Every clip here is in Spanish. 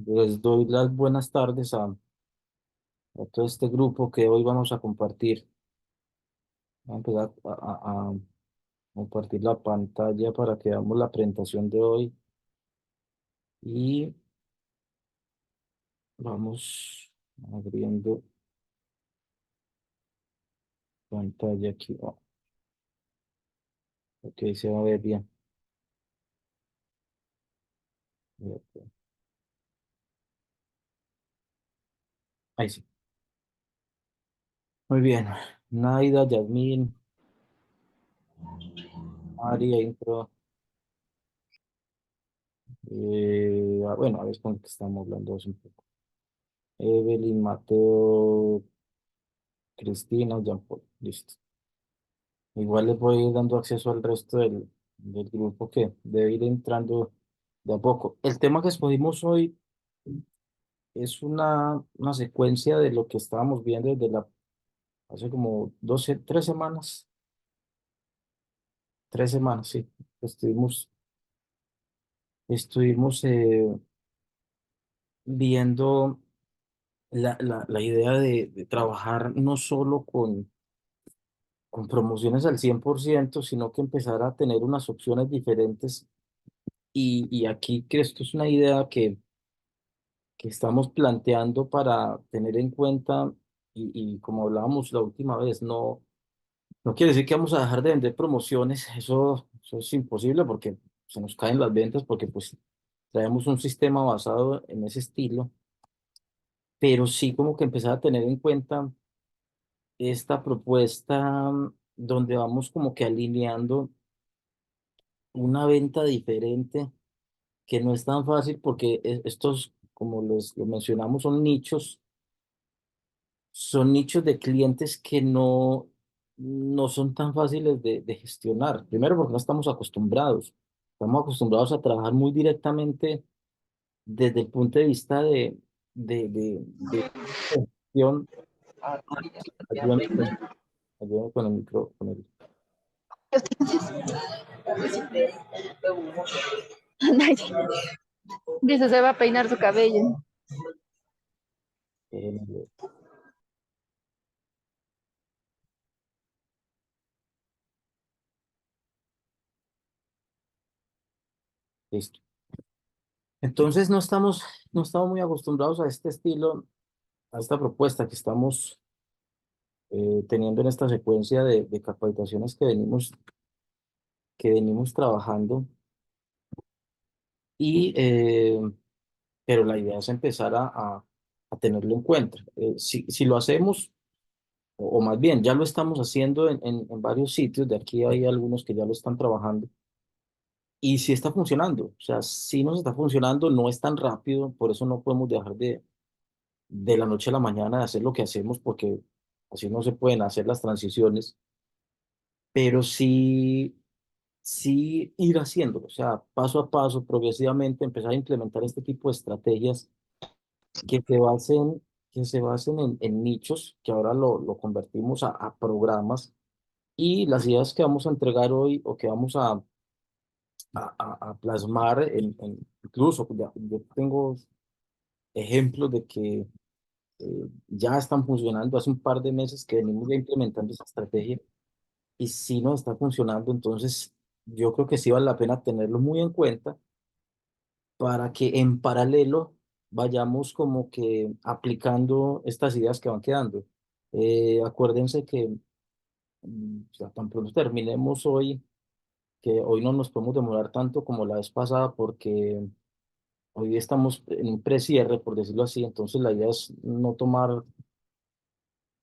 Les doy las buenas tardes a todo este grupo que hoy vamos a compartir. Vamos a empezar a compartir la pantalla para que veamos la presentación de hoy y vamos abriendo pantalla aquí. Oh, ok, se va a ver bien. Ahí sí. Muy bien. Naida, Yasmín, María, intro. Bueno, a ver con qué estamos hablando un poco. Evelyn, Mateo, Cristina, Jean Paul. Listo. Igual les voy dando acceso al resto del grupo que debe ir entrando de a poco. El tema que escogimos hoy es una secuencia de lo que estábamos viendo desde hace como 3 semanas, 3 semanas, sí. Estuvimos viendo la idea de trabajar no solo con promociones al 100%, sino que empezar a tener unas opciones diferentes. Y aquí que esto es una idea que estamos planteando para tener en cuenta, y como hablábamos la última vez, no quiere decir que vamos a dejar de vender promociones, eso es imposible porque se nos caen las ventas, porque pues traemos un sistema basado en ese estilo, pero sí como que empezar a tener en cuenta esta propuesta donde vamos como que alineando una venta diferente, que no es tan fácil porque estos, como lo mencionamos, son nichos de clientes que no son tan fáciles de gestionar. Primero porque no estamos acostumbrados. Estamos acostumbrados a trabajar muy directamente desde el punto de vista de gestión. Ayúdame ayúdame con el micro, con el, Dice, se va a peinar su cabello. el- listo. Entonces no estamos muy acostumbrados a este estilo, a esta propuesta que estamos teniendo en esta secuencia de capacitaciones que venimos trabajando. Y, pero la idea es empezar a tenerlo en cuenta. Si lo hacemos, o más bien, ya lo estamos haciendo en varios sitios, de aquí hay algunos que ya lo están trabajando, y sí está funcionando, o sea, sí nos está funcionando, no es tan rápido, por eso no podemos dejar de la noche a la mañana de hacer lo que hacemos, porque así no se pueden hacer las transiciones, pero sí ir haciéndolo, o sea, paso a paso, progresivamente, empezar a implementar este tipo de estrategias que se basen, que se basen en nichos, que ahora lo convertimos a programas, y las ideas que vamos a entregar hoy o que vamos a plasmar incluso yo tengo ejemplos de que ya están funcionando hace un par de meses que venimos ya implementando esa estrategia y si no está funcionando, entonces yo creo que sí vale la pena tenerlo muy en cuenta para que en paralelo vayamos como que aplicando estas ideas que van quedando. Acuérdense que o sea, tan pronto terminemos hoy, que hoy no nos podemos demorar tanto como la vez pasada porque hoy estamos en un precierre, por decirlo así, entonces la idea es no tomar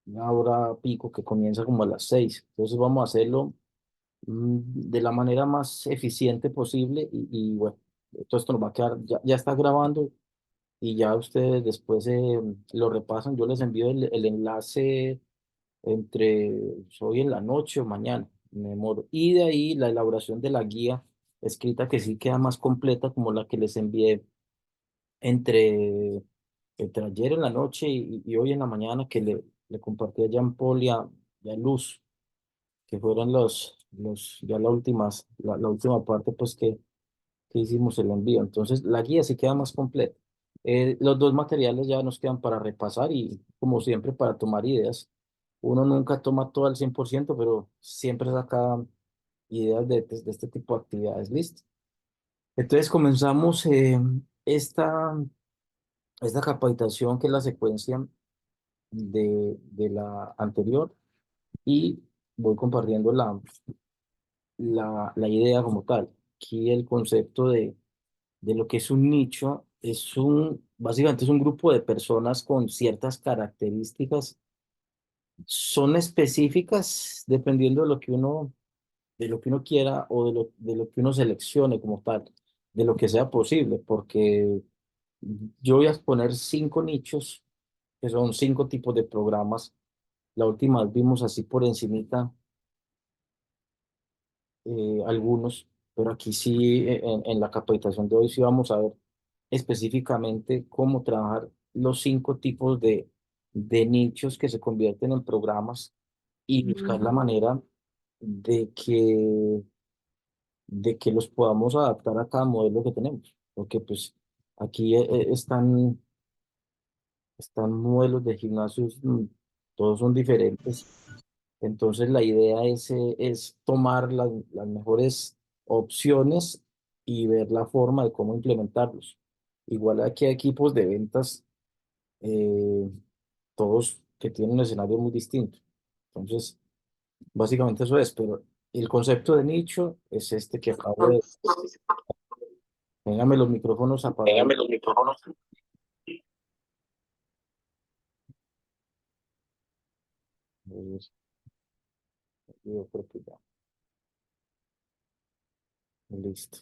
una hora pico que comienza como a las 6. Entonces vamos a hacerlo de la manera más eficiente posible y bueno, todo esto nos va a quedar, ya está grabando y ya ustedes después lo repasan. Yo les envío el enlace entre hoy en la noche o mañana, me demoro. Y de ahí la elaboración de la guía escrita que sí queda más completa, como la que les envié entre, entre ayer en la noche y hoy en la mañana, que le compartí a Jean Paul y a Luz, que fueron ya la última parte pues que hicimos el envío. Entonces la guía sí queda más completa. Los dos materiales ya nos quedan para repasar y, como siempre, para tomar ideas. Uno nunca toma todo al 100%, pero siempre saca ideas de este tipo de actividades. ¿Listo? Entonces comenzamos esta capacitación, que es la secuencia de la anterior, y voy compartiendo la idea como tal. Aquí el concepto de lo que es un nicho básicamente es un grupo de personas con ciertas características. Son específicas dependiendo de lo que uno quiera, o de lo que uno seleccione como tal, de lo que sea posible, porque yo voy a exponer 5 nichos, que son 5 tipos de programas. La última vez vimos así por encimita algunos, pero aquí sí, en la capacitación de hoy sí vamos a ver específicamente cómo trabajar los 5 tipos de nichos que se convierten en programas, y buscar la manera de que los podamos adaptar a cada modelo que tenemos, porque pues aquí están modelos de gimnasios, todos son diferentes. Entonces la idea es tomar las mejores opciones y ver la forma de cómo implementarlos. Igual aquí hay equipos de ventas, eh, todos que tienen un escenario muy distinto. Entonces, básicamente eso es, pero el concepto de nicho es este que acabo de... Téngame los micrófonos apagados. Téngame los micrófonos. Yo creo que ya, listo.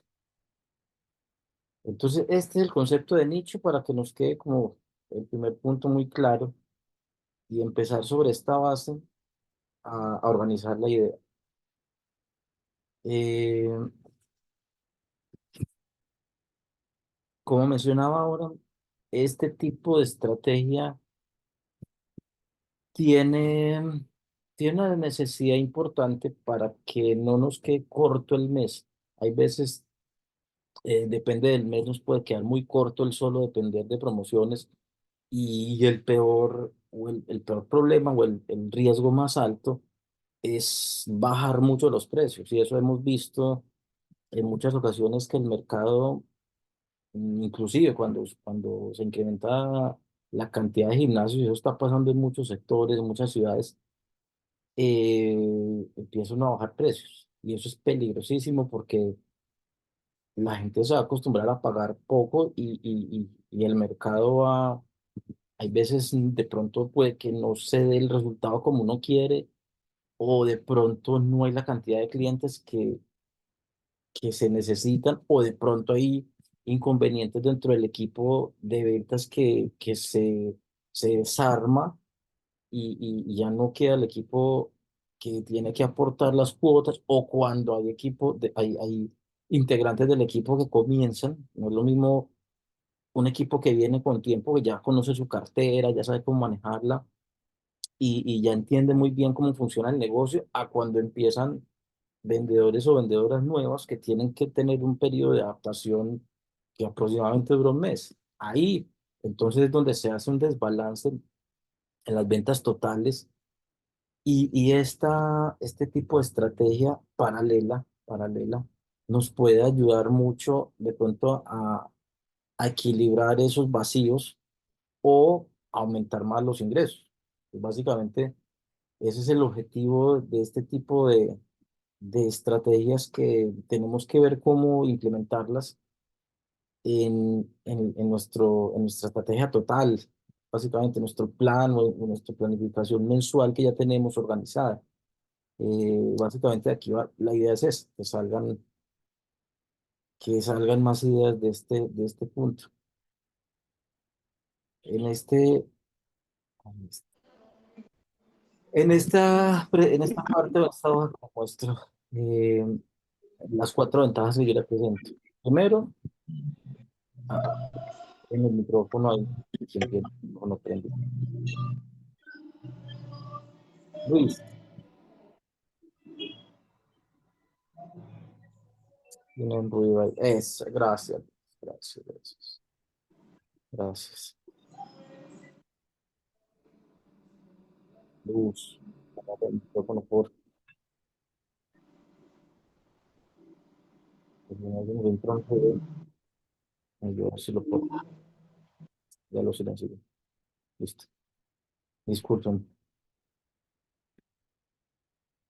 Entonces, este es el concepto de nicho, para que nos quede como el primer punto muy claro, y empezar sobre esta base a organizar la idea. Eh, Como mencionaba ahora, este tipo de estrategia tiene, tiene una necesidad importante para que no nos quede corto el mes. Hay veces, depende del mes, nos puede quedar muy corto el solo depender de promociones, y el peor problema, o el riesgo más alto, es bajar mucho los precios. Y eso hemos visto en muchas ocasiones, que el mercado, inclusive cuando se incrementa la cantidad de gimnasios, y eso está pasando en muchos sectores, en muchas ciudades, empiezan a bajar precios. Y eso es peligrosísimo, porque la gente se va a acostumbrar a pagar poco, y el mercado hay veces, de pronto puede que no se dé el resultado como uno quiere, o de pronto no hay la cantidad de clientes que se necesitan, o de pronto hay inconvenientes dentro del equipo de ventas, que se desarma, y ya no queda el equipo que tiene que aportar las cuotas, o cuando hay integrantes del equipo que comienzan. No es lo mismo un equipo que viene con tiempo, que ya conoce su cartera, ya sabe cómo manejarla, y ya entiende muy bien cómo funciona el negocio, a cuando empiezan vendedores o vendedoras nuevas, que tienen que tener un periodo de adaptación que aproximadamente dura un mes. Ahí, entonces, es donde se hace un desbalance en las ventas totales, y este tipo de estrategia paralela nos puede ayudar mucho, de pronto, a equilibrar esos vacíos, o aumentar más los ingresos. Pues básicamente, ese es el objetivo de este tipo de estrategias, que tenemos que ver cómo implementarlas en nuestra estrategia total, básicamente nuestro plan, o nuestra planificación mensual que ya tenemos organizada. Básicamente aquí la idea es esa, que salgan más ideas de este punto. En este, en esta parte de esta hoja que muestro, eh, las 4 ventajas que yo le presento. Primero, en el micrófono hay quien tiene el micrófono prendido. Luis, tiene un ruido ahí. Gracias, gracias, gracias. Gracias. Luz. Apaga el micrófono porque no me entra un ruido. Yo a ver si lo puedo. Ya lo silencio. Listo. Disculpen.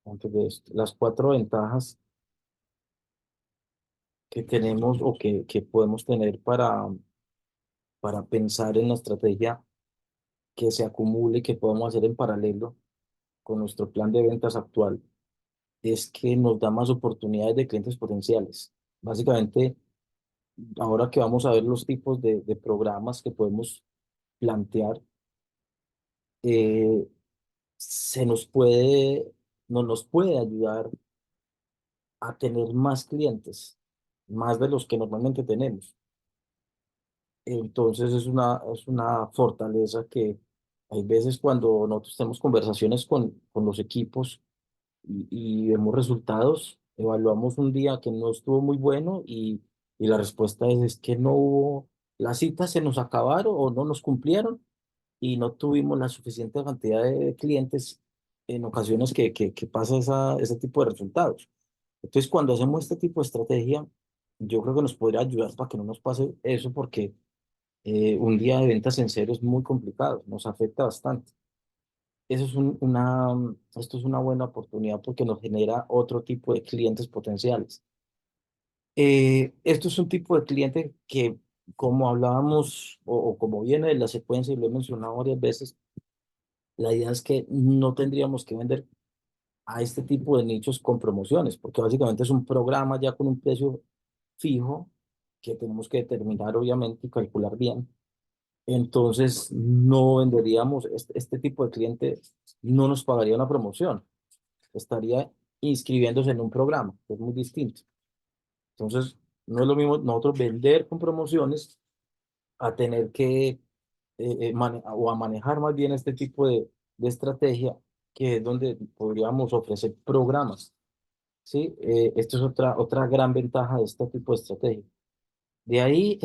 Antes de esto, las cuatro ventajas que tenemos o que podemos tener para pensar en la estrategia que se acumule, que podemos hacer en paralelo con nuestro plan de ventas actual, es que nos da más oportunidades de clientes potenciales. Básicamente, ahora que vamos a ver los tipos de programas que podemos plantear, eh, se nos puede, nos puede ayudar a tener más clientes, más de los que normalmente tenemos. Entonces es una fortaleza que hay veces cuando nosotros tenemos conversaciones con los equipos y vemos resultados, evaluamos un día que no estuvo muy bueno y la respuesta es que no hubo, las citas se nos acabaron o no nos cumplieron y no tuvimos la suficiente cantidad de clientes en ocasiones que pasa ese tipo de resultados. Entonces, cuando hacemos este tipo de estrategia, yo creo que nos podría ayudar para que no nos pase eso porque un día de ventas en cero es muy complicado, nos afecta bastante. Eso es esto es una buena oportunidad porque nos genera otro tipo de clientes potenciales. Esto es un tipo de cliente que, como hablábamos o como viene de la secuencia y lo he mencionado varias veces, la idea es que no tendríamos que vender a este tipo de nichos con promociones, porque básicamente es un programa ya con un precio fijo que tenemos que determinar obviamente y calcular bien. Entonces, no venderíamos, este tipo de cliente no nos pagaría una promoción, estaría inscribiéndose en un programa, que es muy distinto. Entonces, no es lo mismo nosotros vender con promociones a tener que, o a manejar más bien este tipo de estrategia, que es donde podríamos ofrecer programas, ¿sí? Esto es otra gran ventaja de este tipo de estrategia. De ahí,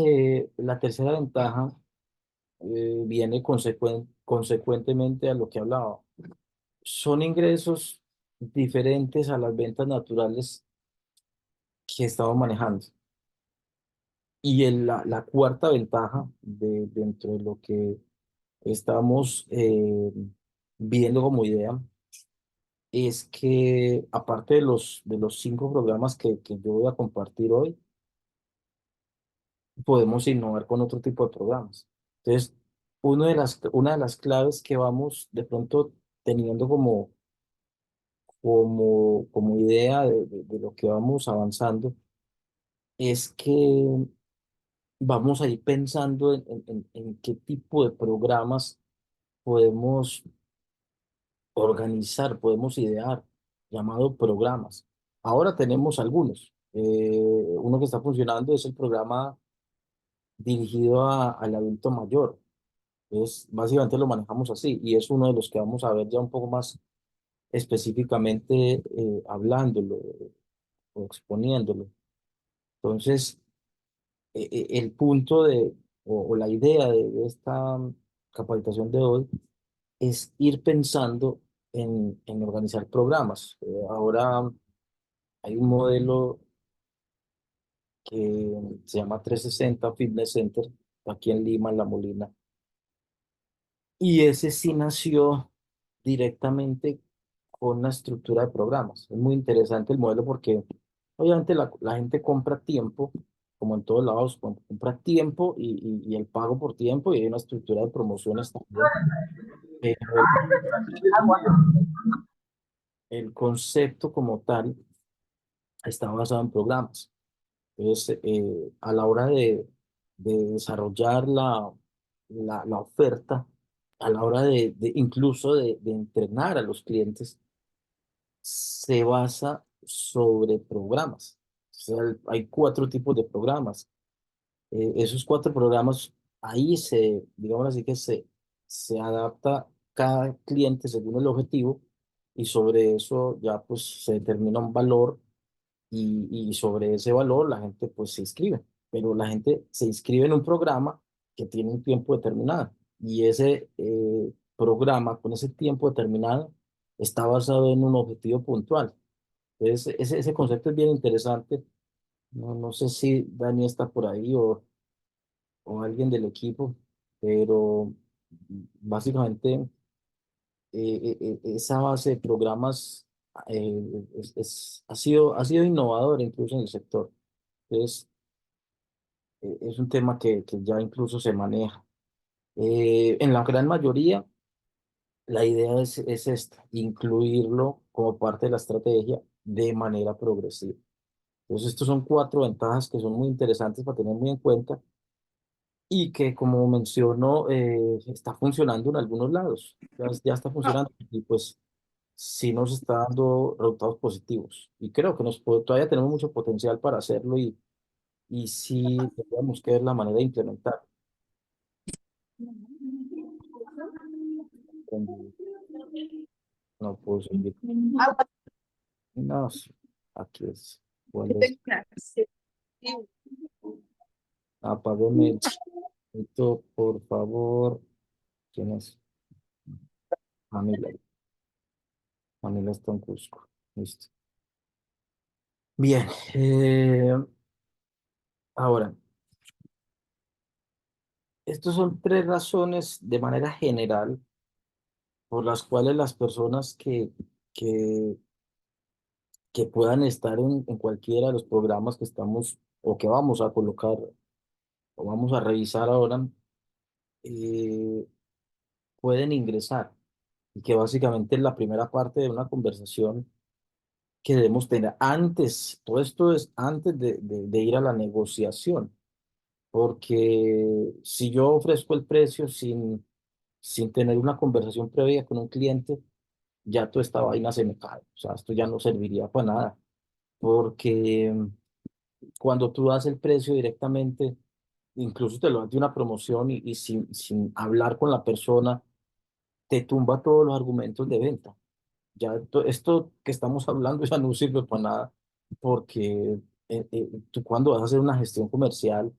la tercera ventaja viene consecuentemente a lo que hablaba. Son ingresos diferentes a las ventas naturales que estamos manejando. Y la cuarta ventaja dentro de lo que estamos viendo como idea es que aparte de los cinco programas que yo voy a compartir hoy, podemos innovar con otro tipo de programas. Entonces, una de las claves que vamos de pronto teniendo como idea de lo que vamos avanzando es que vamos a ir pensando en qué tipo de programas podemos organizar, podemos idear, llamado programas. Ahora tenemos algunos. Uno que está funcionando es el programa dirigido al adulto mayor. Básicamente lo manejamos así y es uno de los que vamos a ver ya un poco más específicamente hablándolo o exponiéndolo. Entonces, el punto o la idea de esta capacitación de hoy es ir pensando en organizar programas. Ahora hay un modelo que se llama 360 Fitness Center, aquí en Lima, en La Molina, y ese sí nació directamente con una estructura de programas. Es muy interesante el modelo porque obviamente la gente compra tiempo, como en todos lados, compra tiempo y el pago por tiempo y hay una estructura de promociones también. Pero el concepto como tal está basado en programas. Entonces, a la hora de desarrollar la oferta, a la hora incluso de entrenar a los clientes, se basa sobre programas. O sea, hay cuatro tipos de programas. Esos cuatro programas, ahí digamos así que se adapta cada cliente según el objetivo y sobre eso ya pues se determina un valor y sobre ese valor la gente pues se inscribe. Pero la gente se inscribe en un programa que tiene un tiempo determinado. Y ese programa con ese tiempo determinado está basado en un objetivo puntual. Entonces, ese concepto es bien interesante. No, no sé si Dani está por ahí o alguien del equipo, pero básicamente esa base de programas ha sido innovador incluso en el sector. Entonces, es un tema que ya incluso se maneja. En la gran mayoría, la idea es esta, incluirlo como parte de la estrategia de manera progresiva. Entonces, estos son cuatro ventajas que son muy interesantes para tener muy en cuenta y que, como menciono, está funcionando en algunos lados. Ya está funcionando y pues sí nos está dando resultados positivos. Y creo que todavía tenemos mucho potencial para hacerlo y sí tendríamos que ver la manera de implementar. No puedo seguir. No, sí, aquí es. ¿Cuál es? Apágame el grito, por favor. ¿Quién es? Camila. Camila está en Cusco. Listo. Bien. Ahora, estas son tres razones de manera general por las cuales las personas que, que puedan estar en cualquiera de los programas que estamos o que vamos a colocar o vamos a revisar ahora, eh, pueden ingresar. Y que básicamente es la primera parte de una conversación que debemos tener antes, todo esto es antes de ir a la negociación, porque si yo ofrezco el precio sin tener una conversación previa con un cliente, ya toda esta vaina se me cae, o sea, esto ya no serviría para nada, porque cuando tú das el precio directamente, incluso te lo das de una promoción y sin hablar con la persona, te tumba todos los argumentos de venta. Ya esto que estamos hablando ya no sirve para nada porque tú cuando vas a hacer una gestión comercial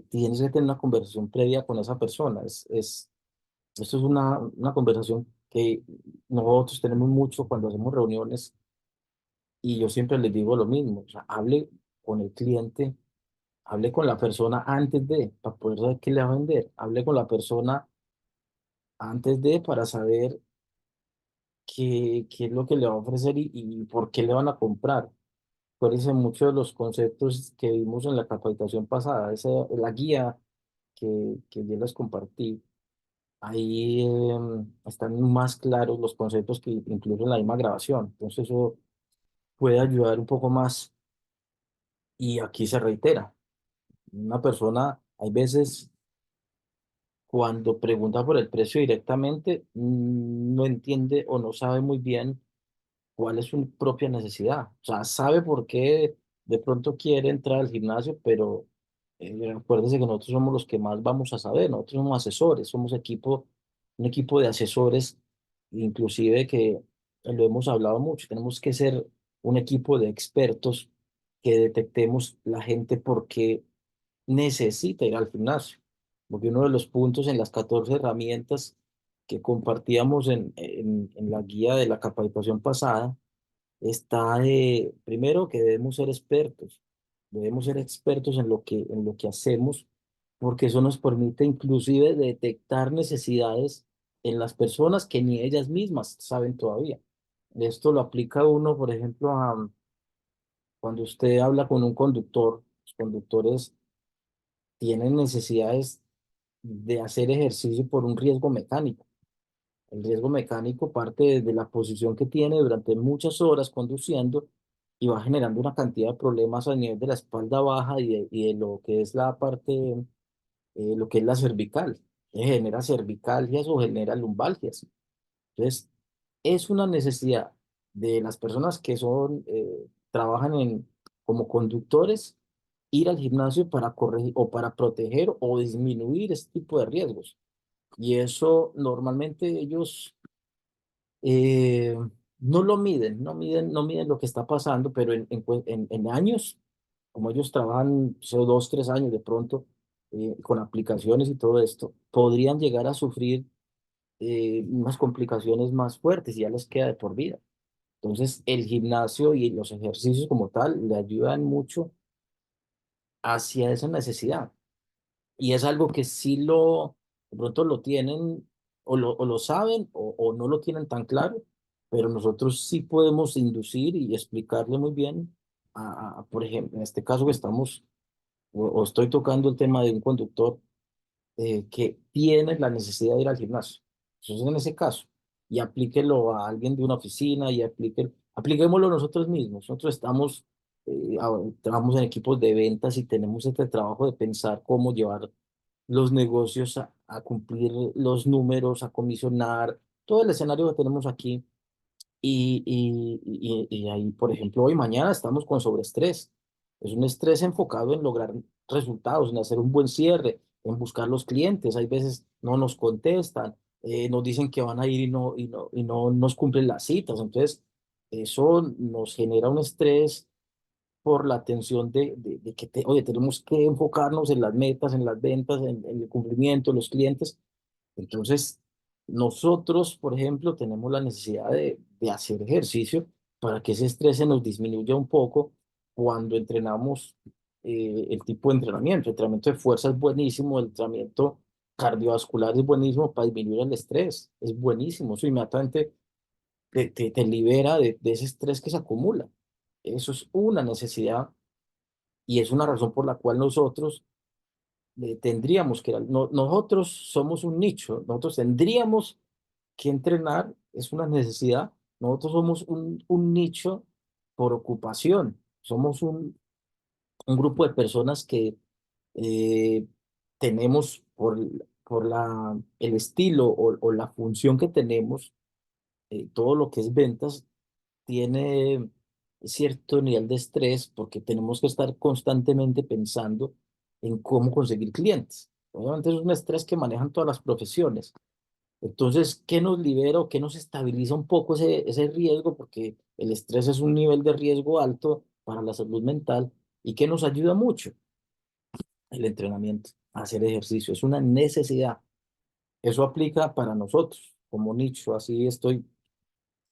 tienes que tener una conversación previa con esa persona. Esto es una conversación que nosotros tenemos mucho cuando hacemos reuniones y yo siempre les digo lo mismo. O sea, hable con el cliente, hable con la persona antes para poder saber qué le va a vender. Hable con la persona antes para saber qué es lo que le va a ofrecer y por qué le van a comprar. Acuérdense mucho de los conceptos que vimos en la capacitación pasada, la guía que yo les compartí. Ahí están más claros los conceptos que incluyen la misma grabación. Entonces eso puede ayudar un poco más y aquí se reitera. Una persona, hay veces cuando pregunta por el precio directamente, no entiende o no sabe muy bien cuál es su propia necesidad. O sea, sabe por qué de pronto quiere entrar al gimnasio, pero acuérdese que nosotros somos los que más vamos a saber. Nosotros somos asesores, somos un equipo de asesores, inclusive que lo hemos hablado mucho. Tenemos que ser un equipo de expertos que detectemos la gente porque necesita ir al gimnasio. Porque uno de los puntos en las 14 herramientas que compartíamos en la guía de la capacitación pasada está primero que debemos ser expertos en lo que hacemos, porque eso nos permite inclusive detectar necesidades en las personas que ni ellas mismas saben todavía. Esto lo aplica uno, por ejemplo, cuando usted habla con un conductor. Los conductores tienen necesidades de hacer ejercicio por un riesgo mecánico. El riesgo mecánico parte de la posición que tiene durante muchas horas conduciendo y va generando una cantidad de problemas a nivel de la espalda baja y de lo que es la parte, lo que es la cervical. Genera cervicalgias o genera lumbalgias. Entonces, es una necesidad de las personas que trabajan como conductores ir al gimnasio para corregir o para proteger o disminuir este tipo de riesgos. Y eso normalmente ellos eh, no lo miden, no miden lo que está pasando, pero en años, como ellos trabajan, 2, 3 años de pronto, con aplicaciones y todo esto, podrían llegar a sufrir unas complicaciones más fuertes y ya les queda de por vida. Entonces, el gimnasio y los ejercicios como tal le ayudan mucho hacia esa necesidad. Y es algo que sí de pronto lo tienen o lo saben o no lo tienen tan claro, pero nosotros sí podemos inducir y explicarle muy bien por ejemplo, en este caso que estamos o estoy tocando el tema de un conductor que tiene la necesidad de ir al gimnasio. Entonces, en ese caso, y aplíquelo a alguien de una oficina y apliquémoslo nosotros mismos. Nosotros trabajamos en equipos de ventas y tenemos este trabajo de pensar cómo llevar los negocios a cumplir los números, a comisionar, todo el escenario que tenemos aquí y ahí, por ejemplo, hoy, mañana estamos con sobreestrés. Es un estrés enfocado en lograr resultados, en hacer un buen cierre, en buscar los clientes. Hay veces no nos contestan, nos dicen que van a ir y no nos cumplen las citas. Entonces, eso nos genera un estrés por la atención de que, oye, tenemos que enfocarnos en las metas, en las ventas, en el cumplimiento de los clientes. Entonces, nosotros, por ejemplo, tenemos la necesidad de hacer ejercicio para que ese estrés se nos disminuya un poco cuando entrenamos el tipo de entrenamiento. El entrenamiento de fuerza es buenísimo, el entrenamiento cardiovascular es buenísimo para disminuir el estrés, es buenísimo. Eso inmediatamente te libera de ese estrés que se acumula. Eso es una necesidad y es una razón por la cual nosotros tendríamos que, nosotros somos un nicho, nosotros tendríamos que entrenar, es una necesidad. Nosotros somos un nicho por ocupación, somos un grupo de personas que eh, tenemos por el estilo o la función que tenemos, todo lo que es ventas tiene cierto nivel de estrés porque tenemos que estar constantemente pensando en cómo conseguir clientes. Obviamente es un estrés que manejan todas las profesiones. Entonces, ¿qué nos libera o qué nos estabiliza un poco ese riesgo? Porque el estrés es un nivel de riesgo alto para la salud mental y que nos ayuda mucho el entrenamiento, a hacer ejercicio. Es una necesidad. Eso aplica para nosotros como nicho. Así estoy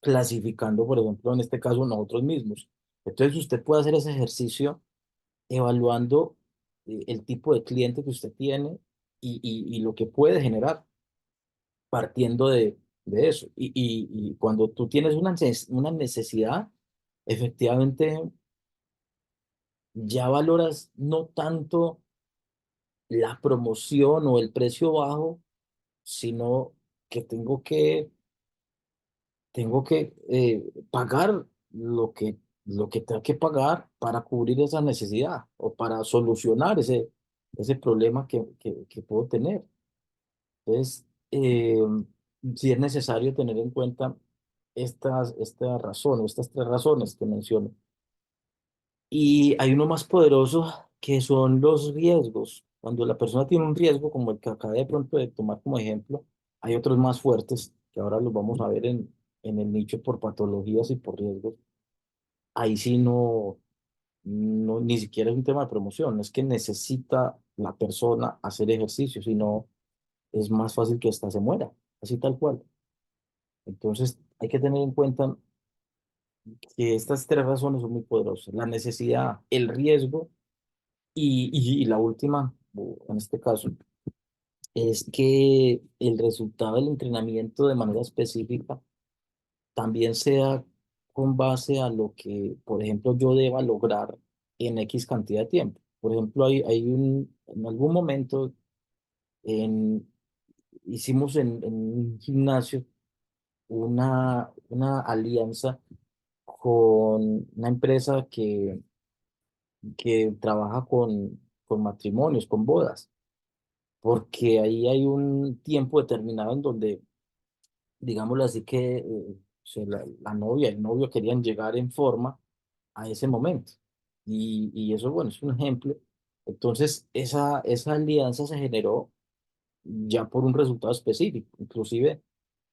clasificando, por ejemplo, en este caso nosotros mismos. Entonces, usted puede hacer ese ejercicio evaluando el tipo de cliente que usted tiene y lo que puede generar partiendo de eso. Y cuando tú tienes una necesidad, efectivamente ya valoras no tanto la promoción o el precio bajo, sino que tengo que pagar lo que tengo que pagar para cubrir esa necesidad o para solucionar ese problema que puedo tener. Entonces, sí es necesario tener en cuenta esta razón o estas tres razones que menciono. Y hay uno más poderoso que son los riesgos. Cuando la persona tiene un riesgo, como el que acabé de pronto de tomar como ejemplo, hay otros más fuertes que ahora los vamos a ver en el nicho por patologías y por riesgos. Ahí sí ni siquiera es un tema de promoción, no es que necesita la persona hacer ejercicio, sino es más fácil que ésta se muera, así tal cual. Entonces, hay que tener en cuenta que estas tres razones son muy poderosas: la necesidad, el riesgo y la última, o en este caso, es que el resultado del entrenamiento de manera específica también sea con base a lo que, por ejemplo, yo deba lograr en X cantidad de tiempo. Por ejemplo, en algún momento hicimos en un gimnasio una alianza con una empresa que trabaja con matrimonios, con bodas, porque ahí hay un tiempo determinado en donde, digámoslo así, que la novia, el novio querían llegar en forma a ese momento. Y eso, bueno, es un ejemplo. Entonces, esa alianza se generó ya por un resultado específico. Inclusive,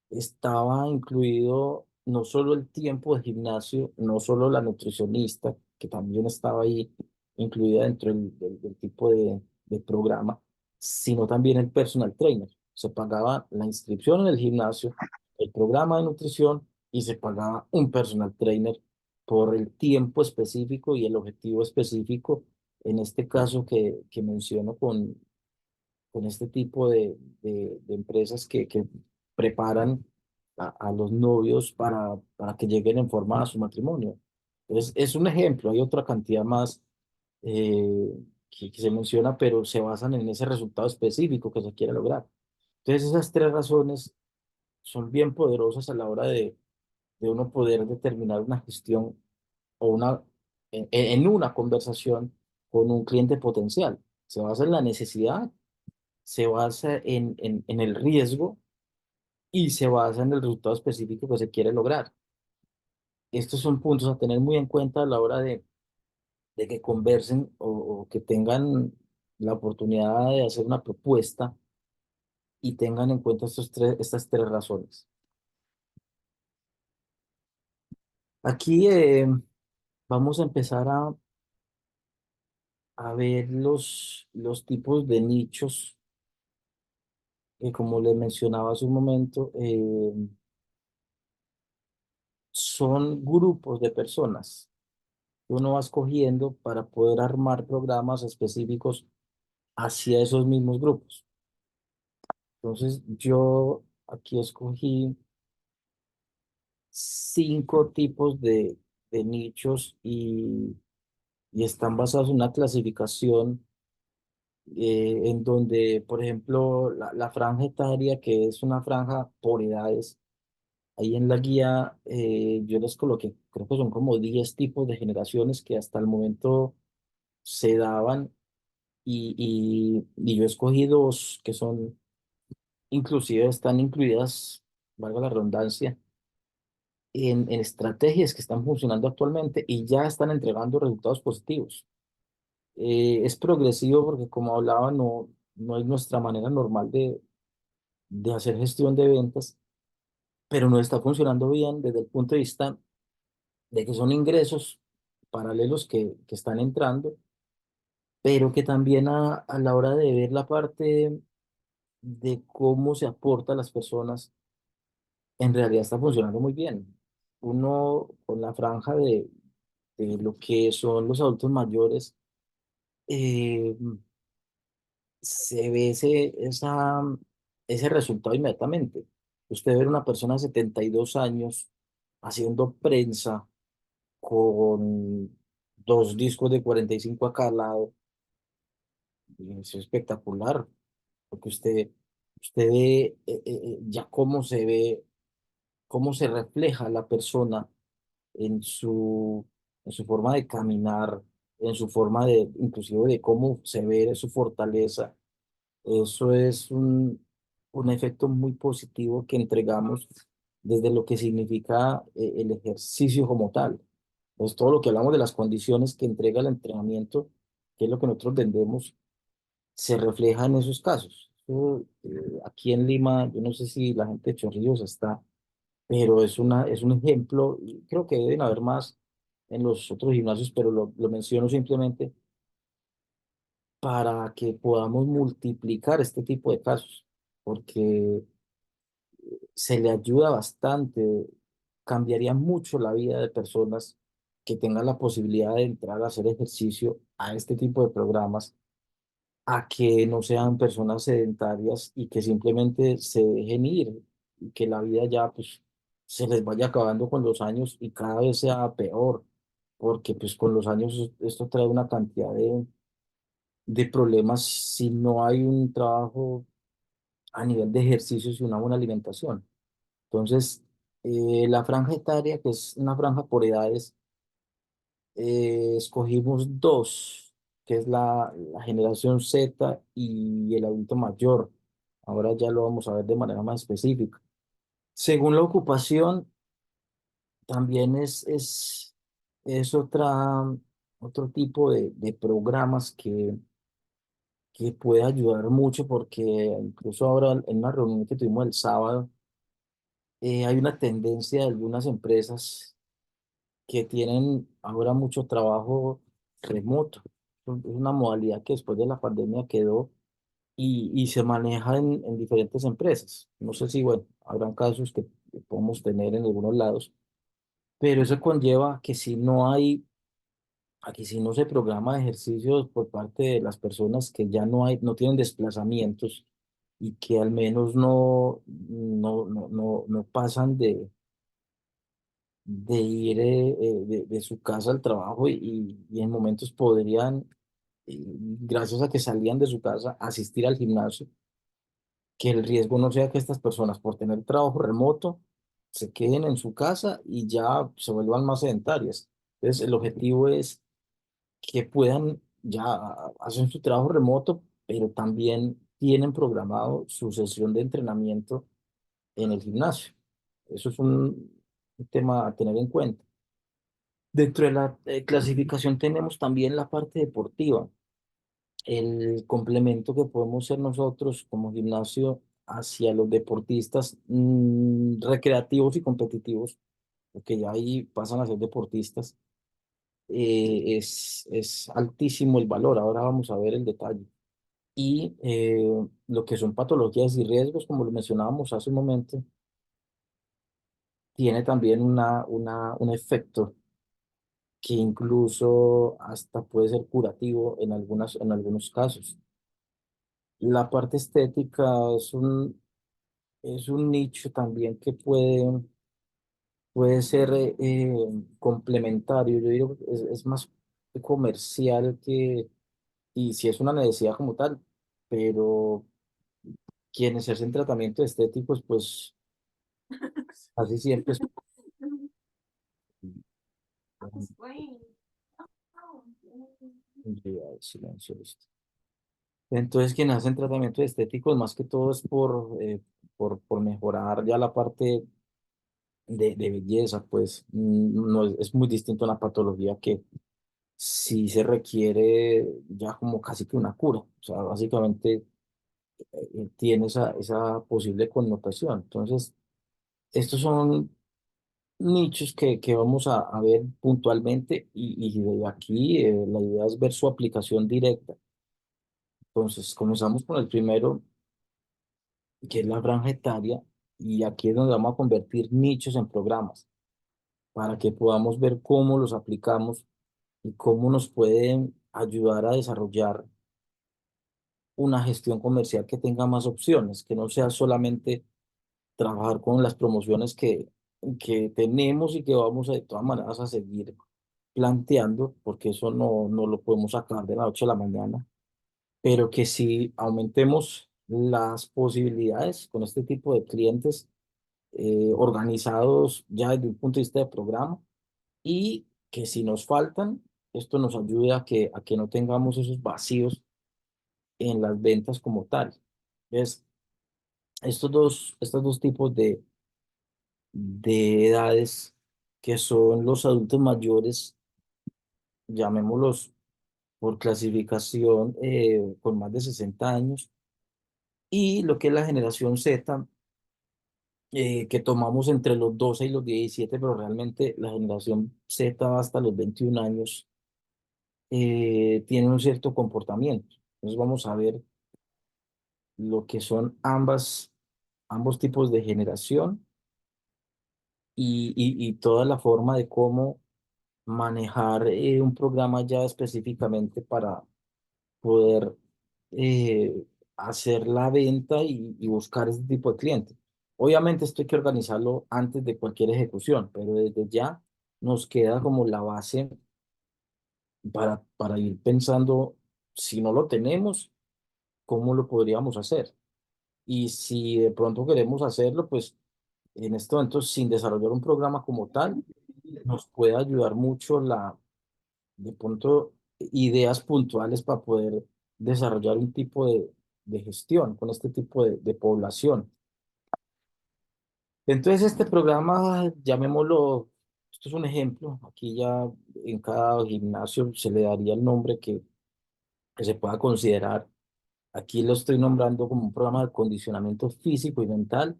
estaba incluido no solo el tiempo de gimnasio, no solo la nutricionista, que también estaba ahí incluida dentro del tipo de programa, sino también el personal trainer. Se pagaba la inscripción en el gimnasio, el programa de nutrición y se pagaba un personal trainer por el tiempo específico y el objetivo específico, en este caso que menciono con este tipo de empresas que preparan a los novios para que lleguen en forma a su matrimonio. Entonces, es un ejemplo, hay otra cantidad más que se menciona, pero se basan en ese resultado específico que se quiere lograr. Entonces, esas tres razones son bien poderosas a la hora de uno poder determinar una gestión o en una conversación con un cliente potencial. Se basa en la necesidad, se basa en el riesgo y se basa en el resultado específico que se quiere lograr. Estos son puntos a tener muy en cuenta a la hora de que conversen o que tengan la oportunidad de hacer una propuesta y tengan en cuenta estas tres razones. Aquí vamos a empezar a ver los tipos de nichos que, como les mencionaba hace un momento, son grupos de personas que uno va escogiendo para poder armar programas específicos hacia esos mismos grupos. Entonces, yo aquí escogí 5 tipos de nichos y están basados en una clasificación en donde, por ejemplo, la franja etaria, que es una franja por edades, ahí en la guía yo les coloqué, creo que son como 10 tipos de generaciones que hasta el momento se daban y yo escogí dos que son, inclusive están incluidas, valga la redundancia, en estrategias que están funcionando actualmente y ya están entregando resultados positivos. Es progresivo porque, como hablaba, no es nuestra manera normal de hacer gestión de ventas, pero no está funcionando bien desde el punto de vista de que son ingresos paralelos que están entrando, pero que también a la hora de ver la parte de cómo se aporta a las personas, en realidad está funcionando muy bien. Uno con la franja de lo que son los adultos mayores, eh, se ve ese resultado inmediatamente. Usted ve una persona de 72 años haciendo prensa con 2 discos de 45 a cada lado, y es espectacular, porque usted ve ya cómo se ve, cómo se refleja la persona en en su forma de caminar, en su forma inclusive de cómo se ve su fortaleza. Eso es un efecto muy positivo que entregamos desde lo que significa el ejercicio como tal. Pues todo lo que hablamos de las condiciones que entrega el entrenamiento, que es lo que nosotros vendemos, se refleja en esos casos. Aquí en Lima, yo no sé si la gente de Chorrillos está, pero es un ejemplo, y creo que deben haber más en los otros gimnasios, pero lo menciono simplemente para que podamos multiplicar este tipo de casos, porque se le ayuda bastante, cambiaría mucho la vida de personas que tengan la posibilidad de entrar a hacer ejercicio a este tipo de programas, a que no sean personas sedentarias y que simplemente se dejen ir, y que la vida ya pues se les vaya acabando con los años y cada vez sea peor, porque pues con los años esto trae una cantidad de problemas si no hay un trabajo a nivel de ejercicios y una buena alimentación. Entonces, la franja etaria, que es una franja por edades, escogimos dos, que es la generación Z y el adulto mayor. Ahora ya lo vamos a ver de manera más específica. Según la ocupación, también es otro tipo de programas que puede ayudar mucho porque incluso ahora en una reunión que tuvimos el sábado, hay una tendencia de algunas empresas que tienen ahora mucho trabajo remoto. Es una modalidad que después de la pandemia quedó. y se maneja en diferentes empresas. No sé si, bueno, habrán casos que podemos tener en algunos lados, pero eso conlleva que si no hay, aquí si no se programa ejercicios por parte de las personas que ya no hay, no tienen desplazamientos y que al menos no pasan de ir de su casa al trabajo y en momentos podrían, gracias a que salían de su casa, asistir al gimnasio, que el riesgo no sea que estas personas por tener trabajo remoto se queden en su casa y ya se vuelvan más sedentarias. Entonces, el objetivo es que puedan ya hacer su trabajo remoto, pero también tienen programado su sesión de entrenamiento en el gimnasio. Eso es un tema a tener en cuenta. Dentro de la clasificación tenemos también la parte deportiva, el complemento que podemos ser nosotros como gimnasio hacia los deportistas recreativos y competitivos, porque ya ahí pasan a ser deportistas, es altísimo el valor. Ahora vamos a ver el detalle. Y lo que son patologías y riesgos, como lo mencionábamos hace un momento, tiene también un efecto que incluso hasta puede ser curativo en algunos casos. La parte estética es un nicho también que puede ser complementario. Yo digo, que es más comercial y si es una necesidad como tal, pero quienes hacen tratamiento estéticos, pues casi siempre es... Silencio, listo. Entonces, quienes hacen tratamiento estético, más que todo es por mejorar ya la parte de belleza, pues no es muy distinto a una patología que sí se requiere ya como casi que una cura. O sea, básicamente tiene esa posible connotación. Entonces, estos son nichos que vamos a ver puntualmente y de aquí la idea es ver su aplicación directa. Entonces, comenzamos con el primero, que es la franja etaria, y aquí es donde vamos a convertir nichos en programas para que podamos ver cómo los aplicamos y cómo nos pueden ayudar a desarrollar una gestión comercial que tenga más opciones, que no sea solamente trabajar con las promociones que tenemos y que vamos de todas maneras a seguir planteando, porque eso no lo podemos sacar de la noche a la mañana, pero que si aumentemos las posibilidades con este tipo de clientes organizados ya desde un punto de vista de programa y que si nos faltan, esto nos ayude a que no tengamos esos vacíos en las ventas como tal. Es, estos dos tipos de edades que son los adultos mayores, llamémoslos por clasificación con más de 60 años, y lo que es la generación Z, que tomamos entre los 12 y los 17 pero realmente la generación Z va hasta los 21 años, tiene un cierto comportamiento. Entonces vamos a ver lo que son ambos tipos de generación y toda la forma de cómo manejar un programa ya específicamente para poder hacer la venta y buscar ese tipo de cliente. Obviamente esto hay que organizarlo antes de cualquier ejecución, pero desde ya nos queda como la base para ir pensando, si no lo tenemos, ¿cómo lo podríamos hacer? Y si de pronto queremos hacerlo, pues en este momento, sin desarrollar un programa como tal, nos puede ayudar mucho de pronto, ideas puntuales para poder desarrollar un tipo de gestión con este tipo de población. Entonces, este programa, llamémoslo, esto es un ejemplo, aquí ya en cada gimnasio se le daría el nombre que se pueda considerar. Aquí lo estoy nombrando como un programa de acondicionamiento físico y mental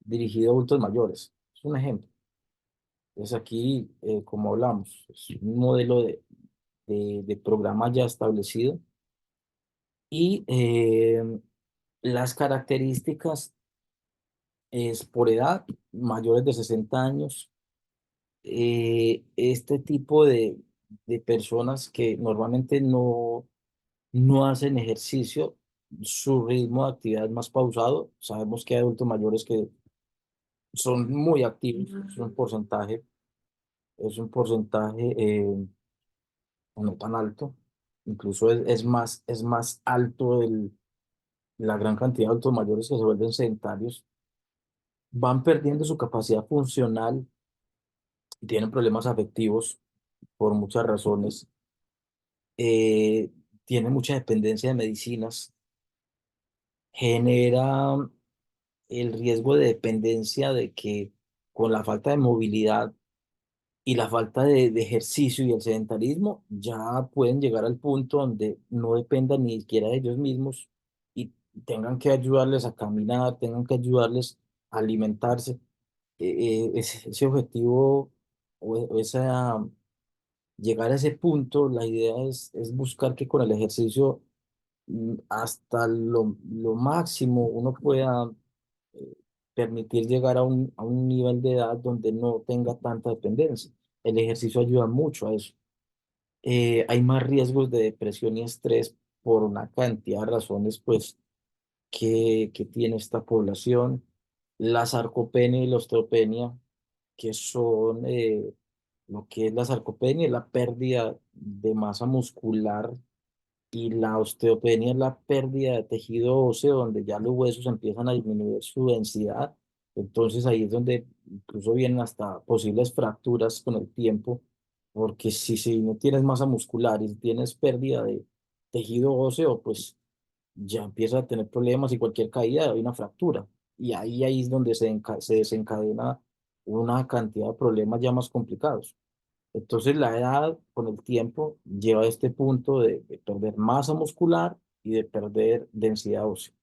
dirigido a adultos mayores. Es un ejemplo. Entonces aquí, como hablamos, es un modelo de programa ya establecido y Las características es por edad, mayores de 60 años. Este tipo de personas que normalmente no hacen ejercicio, su ritmo de actividad es más pausado. Sabemos que hay adultos mayores que son muy activos, es un porcentaje no tan alto, incluso es más alto la gran cantidad de adultos mayores que se vuelven sedentarios, van perdiendo su capacidad funcional y tienen problemas afectivos por muchas razones, eh, tienen mucha dependencia de medicinas, genera el riesgo de dependencia de que con la falta de movilidad y la falta de ejercicio y el sedentarismo ya pueden llegar al punto donde no dependan ni siquiera de ellos mismos y tengan que ayudarles a caminar, tengan que ayudarles a alimentarse. Ese objetivo o esa, llegar a ese punto, la idea es buscar que con el ejercicio hasta lo máximo uno pueda eh, permitir llegar a un nivel de edad donde no tenga tanta dependencia. El ejercicio ayuda mucho a eso. Hay más riesgos de depresión y estrés por una cantidad de razones pues, que tiene esta población. La sarcopenia y la osteopenia, que son lo que es la sarcopenia, es la pérdida de masa muscular y la osteopenia es la pérdida de tejido óseo, donde ya los huesos empiezan a disminuir su densidad. Entonces ahí es donde incluso vienen hasta posibles fracturas con el tiempo, porque si no tienes masa muscular y tienes pérdida de tejido óseo, pues ya empiezas a tener problemas y cualquier caída hay una fractura. Y ahí es donde se desencadena una cantidad de problemas ya más complicados. Entonces la edad con el tiempo lleva a este punto de perder masa muscular y de perder densidad ósea.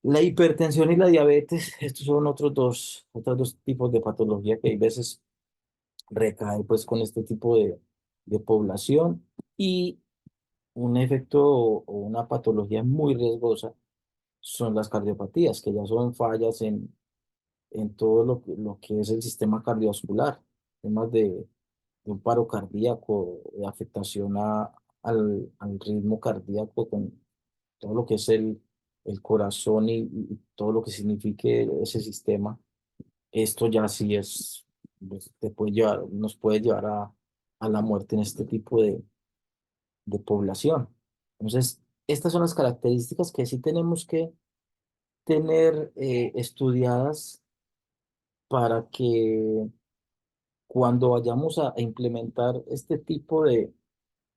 La hipertensión y la diabetes, estos son otros dos tipos de patología que hay veces recaen pues con este tipo de población y un efecto o una patología muy riesgosa son las cardiopatías, que ya son fallas en todo lo que es el sistema cardiovascular, temas de un paro cardíaco, de afectación al ritmo cardíaco con todo lo que es el corazón y todo lo que signifique ese sistema. Esto ya sí es, pues, nos puede llevar a la muerte en este tipo de población. Entonces, estas son las características que sí tenemos que tener estudiadas para que cuando vayamos a implementar este tipo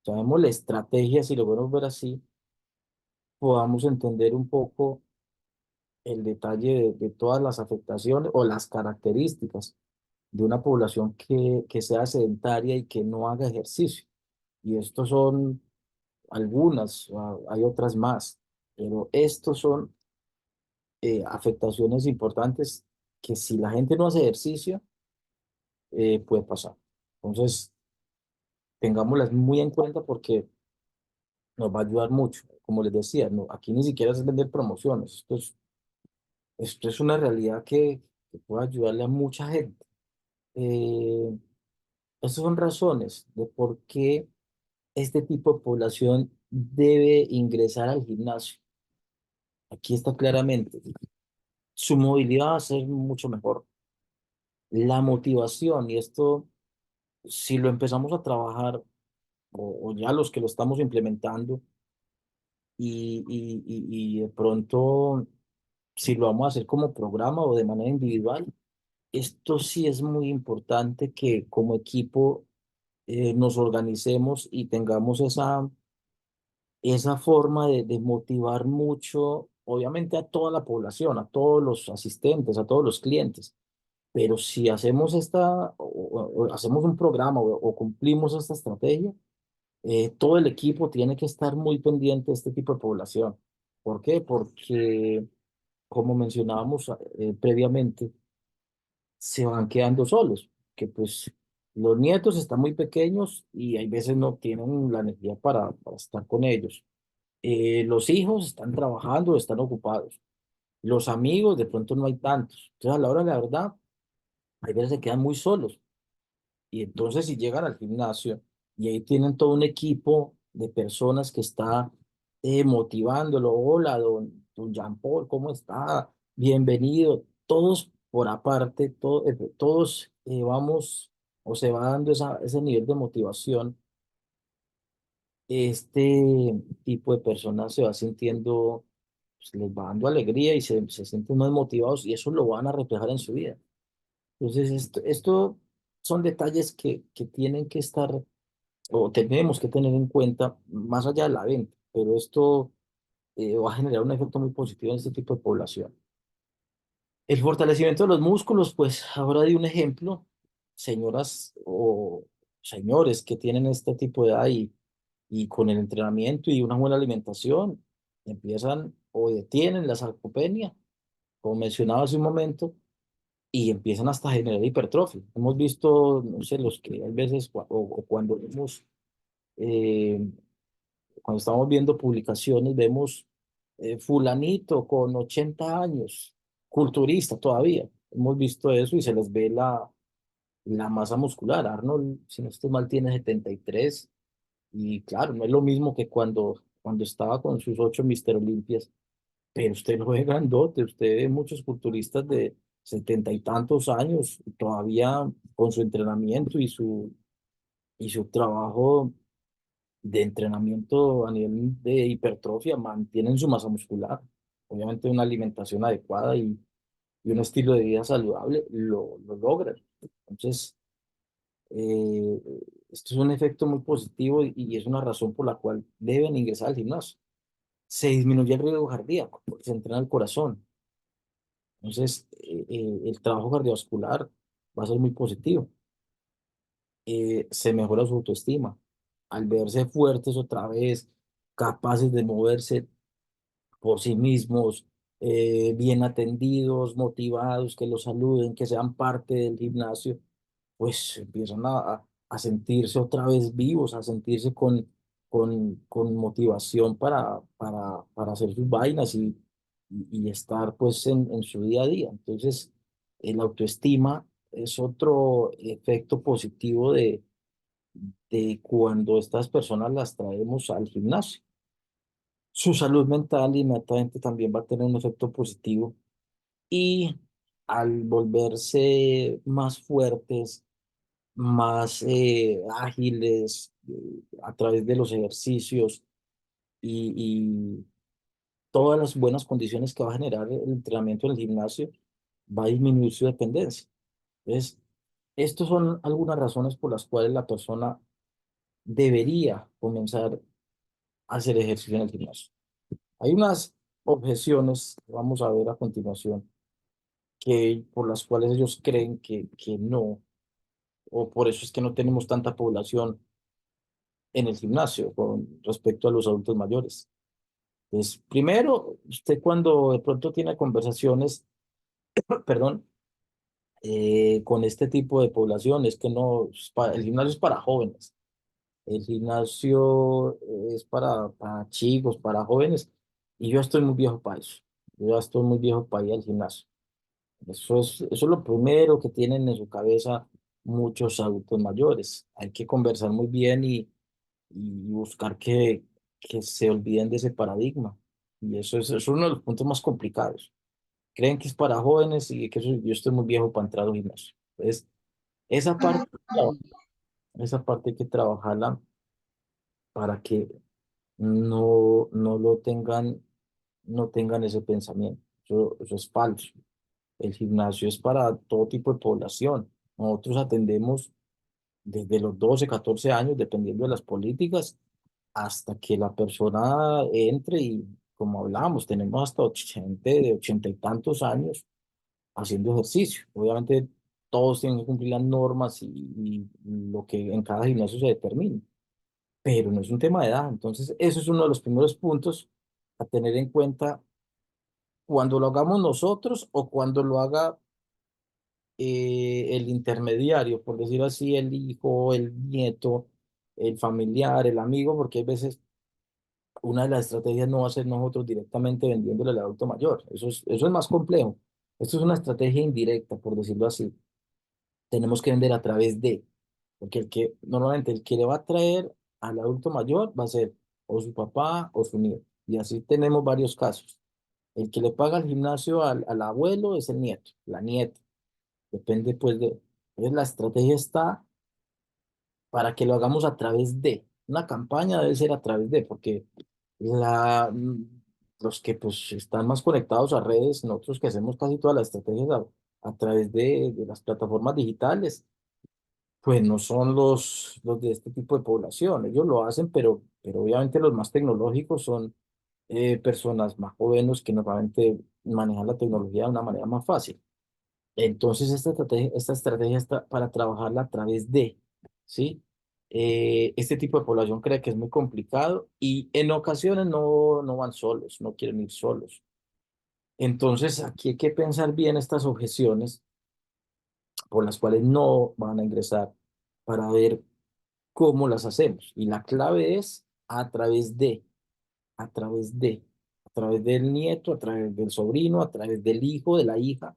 llamémosle estrategias, si lo podemos ver así, podamos entender un poco el detalle de todas las afectaciones o las características de una población que sea sedentaria y que no haga ejercicio. Y estos son algunas, hay otras más, pero estos son afectaciones importantes que si la gente no hace ejercicio, puede pasar. Entonces, tengámoslas muy en cuenta porque nos va a ayudar mucho. Como les decía, no, aquí ni siquiera es vender promociones, esto es una realidad que puede ayudarle a mucha gente. Eh, Estas son razones de por qué este tipo de población debe ingresar al gimnasio. Aquí está claramente. Su movilidad va a ser mucho mejor. La motivación, y esto, si lo empezamos a trabajar, o ya los que lo estamos implementando, y de pronto, si lo vamos a hacer como programa o de manera individual, esto sí es muy importante que como equipo nos organicemos y tengamos esa forma de motivar mucho, obviamente a toda la población, a todos los asistentes, a todos los clientes. Pero si hacemos o hacemos un programa o cumplimos esta estrategia, todo el equipo tiene que estar muy pendiente de este tipo de población. ¿Por qué? Porque, como mencionábamos previamente, se van quedando solos, que pues los nietos están muy pequeños y hay veces no tienen la energía para estar con ellos. Los hijos están trabajando, están ocupados. Los amigos de pronto no hay tantos. Entonces a la hora de la verdad, hay veces se quedan muy solos. Y entonces si llegan al gimnasio y ahí tienen todo un equipo de personas que está motivándolo, hola, don Jean Paul, ¿cómo está? Bienvenido. Todos por aparte, todos vamos o se va dando ese nivel de motivación. Este tipo de personas se va sintiendo, pues, les va dando alegría y se sienten más motivados y eso lo van a reflejar en su vida. Entonces, esto son detalles que tienen que estar o tenemos que tener en cuenta más allá de la venta, pero esto va a generar un efecto muy positivo en este tipo de población. El fortalecimiento de los músculos, pues ahora di un ejemplo, señoras o señores que tienen este tipo de edad y con el entrenamiento y una buena alimentación empiezan o detienen la sarcopenia, como mencionaba hace un momento, y empiezan hasta a generar hipertrofia. Hemos visto, no sé, los que a veces o cuando vemos eh, cuando estamos viendo publicaciones, vemos fulanito con 80 años, culturista todavía. Hemos visto eso y se les ve la masa muscular. Arnold, si no estoy mal, tiene 73 y claro, no es lo mismo que cuando estaba con sus 8 Mister Olimpias, pero usted lo ve grandote, usted ve muchos culturistas de 70 y tantos años todavía con su entrenamiento y su trabajo de entrenamiento a nivel de hipertrofia mantienen su masa muscular. Obviamente una alimentación adecuada y un estilo de vida saludable lo logran. Entonces, eh, esto es un efecto muy positivo y es una razón por la cual deben ingresar al gimnasio. Se disminuye el riesgo cardíaco porque se entrena el corazón. Entonces, el trabajo cardiovascular va a ser muy positivo. Se mejora su autoestima. Al verse fuertes otra vez, capaces de moverse por sí mismos, bien atendidos, motivados, que los saluden, que sean parte del gimnasio, pues empiezan a sentirse otra vez vivos, a sentirse con motivación para hacer sus vainas y estar pues en su día a día. Entonces, la autoestima es otro efecto positivo de cuando estas personas las traemos al gimnasio. Su salud mental inmediatamente también va a tener un efecto positivo y al volverse más fuertes, más ágiles a través de los ejercicios y todas las buenas condiciones que va a generar el entrenamiento en el gimnasio, va a disminuir su dependencia. Entonces, estas son algunas razones por las cuales la persona debería comenzar a hacer ejercicio en el gimnasio. Hay unas objeciones, vamos a ver a continuación, por las cuales ellos creen que no, o por eso es que no tenemos tanta población en el gimnasio con respecto a los adultos mayores. Pues primero, usted cuando de pronto tiene conversaciones, perdón, con este tipo de población, es que no, el gimnasio es para jóvenes, el gimnasio es para chicos, para jóvenes, y yo estoy muy viejo para eso. Yo ya estoy muy viejo para ir al gimnasio. Eso es lo primero que tienen en su cabeza muchos adultos mayores. Hay que conversar muy bien y buscar que se olviden de ese paradigma. Y eso es uno de los puntos más complicados. Creen que es para jóvenes y que yo estoy muy viejo para entrar al gimnasio. Entonces, esa parte, esa parte hay que trabajarla para que no lo tengan, no tengan ese pensamiento. Eso es falso. El gimnasio es para todo tipo de población. Nosotros atendemos desde los 12 14 años, dependiendo de las políticas, hasta que la persona entre y, como hablábamos, tenemos hasta 80, de 80 y tantos años haciendo ejercicio. Obviamente, todos tienen que cumplir las normas y lo que en cada gimnasio se determine, pero no es un tema de edad. Entonces, eso es uno de los primeros puntos a tener en cuenta cuando lo hagamos nosotros o cuando lo haga el intermediario, por decir así, el hijo, el nieto, el familiar, el amigo, porque hay veces una de las estrategias no va a ser nosotros directamente vendiéndole al adulto mayor. Eso es más complejo. Esto es una estrategia indirecta, por decirlo así. Tenemos que vender a través de, porque normalmente el que le va a traer al adulto mayor va a ser o su papá o su nieto. Y así tenemos varios casos. El que le paga al gimnasio al abuelo es el nieto, la nieta. Depende pues de... Entonces la estrategia está para que lo hagamos a través de. Una campaña debe ser a través de, porque la, los que pues están más conectados a redes, nosotros que hacemos casi todas las estrategias a través de las plataformas digitales, pues no son los de este tipo de población. Ellos lo hacen, pero obviamente los más tecnológicos son personas más jóvenes que normalmente manejan la tecnología de una manera más fácil. Entonces, esta estrategia está para trabajarla a través de, ¿sí? Este tipo de población cree que es muy complicado y en ocasiones no van solos, no quieren ir solos. Entonces, aquí hay que pensar bien estas objeciones por las cuales no van a ingresar para ver cómo las hacemos. Y la clave es a través de, a través de, a través del nieto, a través del sobrino, a través del hijo, de la hija.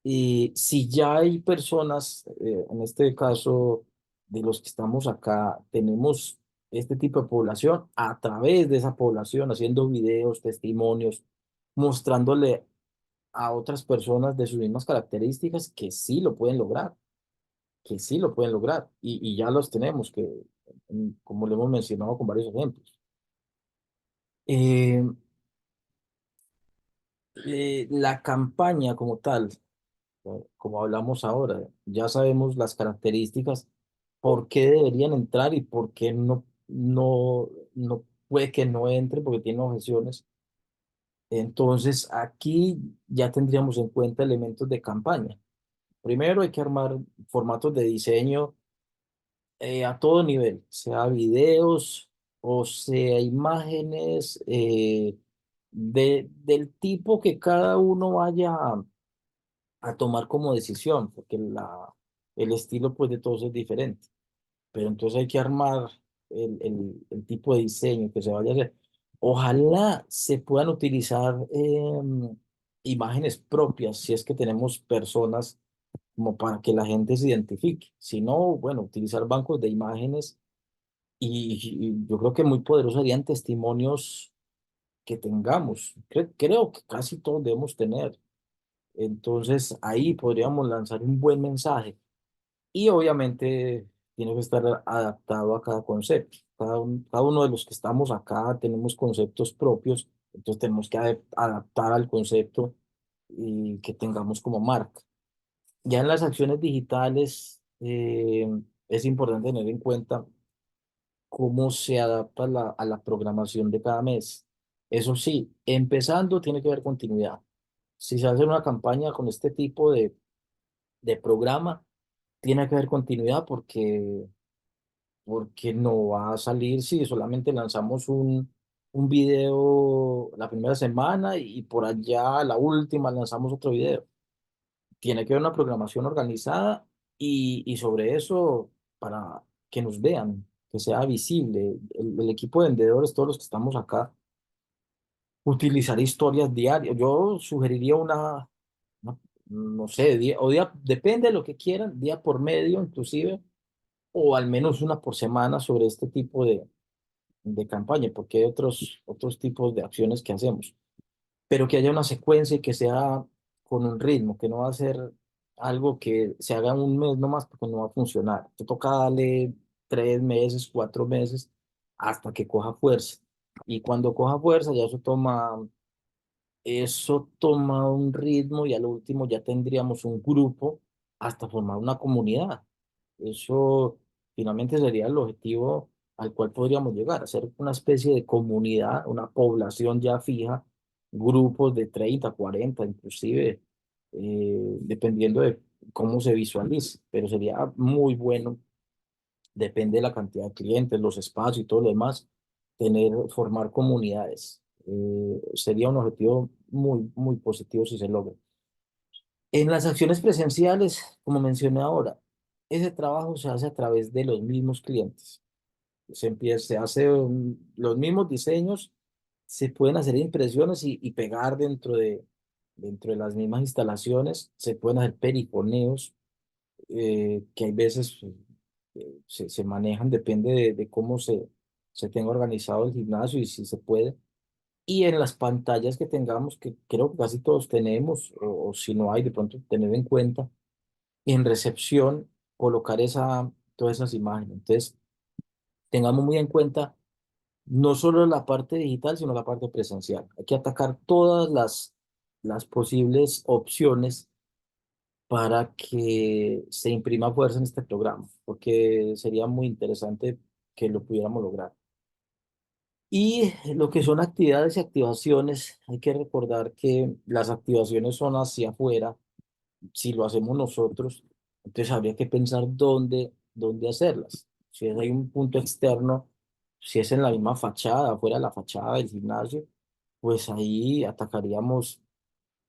Y si ya hay personas, en este caso de los que estamos acá, tenemos este tipo de población, a través de esa población, haciendo videos, testimonios, mostrándole a otras personas de sus mismas características que sí lo pueden lograr, que sí lo pueden lograr. Y ya los tenemos, como le hemos mencionado con varios ejemplos. Eh, la campaña como tal, como hablamos ahora, ya sabemos las características, por qué deberían entrar y por qué no puede que no entre porque tiene objeciones. Entonces, aquí ya tendríamos en cuenta elementos de campaña. Primero hay que armar formatos de diseño a todo nivel, sea videos o sea imágenes del tipo que cada uno vaya a tomar como decisión, porque el estilo pues de todos es diferente. Pero entonces hay que armar el tipo de diseño que se vaya a hacer. Ojalá se puedan utilizar imágenes propias, si es que tenemos personas como para que la gente se identifique. Si no, bueno, utilizar bancos de imágenes y yo creo que muy poderosos serían testimonios que tengamos. Creo que casi todos debemos tener. Entonces ahí podríamos lanzar un buen mensaje y obviamente tiene que estar adaptado a cada concepto. Cada uno de los que estamos acá tenemos conceptos propios, entonces tenemos que adaptar al concepto y que tengamos como marca. Ya en las acciones digitales es importante tener en cuenta cómo se adapta a la programación de cada mes. Eso sí, empezando tiene que haber continuidad. Si se hace una campaña con este tipo de programa, tiene que haber continuidad porque no va a salir si solamente lanzamos un video la primera semana y por allá la última lanzamos otro video. Tiene que haber una programación organizada y sobre eso para que nos vean, que sea visible. El equipo de vendedores, todos los que estamos acá, utilizar historias diarias. Yo sugeriría no sé, depende de lo que quieran, día por medio inclusive o al menos una por semana sobre este tipo de campaña, porque hay otros tipos de acciones que hacemos, pero que haya una secuencia y que sea con un ritmo, que no va a ser algo que se haga en un mes nomás porque no va a funcionar. Te toca darle 3 meses, 4 meses hasta que coja fuerza. Y cuando coja fuerza ya eso toma un ritmo y al último ya tendríamos un grupo hasta formar una comunidad. Eso finalmente sería el objetivo al cual podríamos llegar, hacer una especie de comunidad, una población ya fija, grupos de 30 40 inclusive, dependiendo de cómo se visualice, pero sería muy bueno, depende de la cantidad de clientes, los espacios y todo lo demás, formar comunidades. Sería un objetivo muy, muy positivo si se logra. En las acciones presenciales, como mencioné ahora, ese trabajo se hace a través de los mismos clientes. se hace los mismos diseños, se pueden hacer impresiones y pegar dentro de las mismas instalaciones, se pueden hacer perifoneos, que hay veces se manejan, depende de cómo se tenga organizado el gimnasio y si se puede. Y en las pantallas que tengamos, que creo que casi todos tenemos, o si no hay, de pronto tener en cuenta, en recepción, colocar todas esas imágenes. Entonces, tengamos muy en cuenta no solo la parte digital, sino la parte presencial. Hay que atacar todas las posibles opciones para que se imprima fuerza en este programa, porque sería muy interesante que lo pudiéramos lograr. Y lo que son actividades y activaciones, hay que recordar que las activaciones son hacia afuera. Si lo hacemos nosotros, entonces habría que pensar dónde hacerlas. Si hay un punto externo, si es en la misma fachada, afuera de la fachada del gimnasio, pues ahí atacaríamos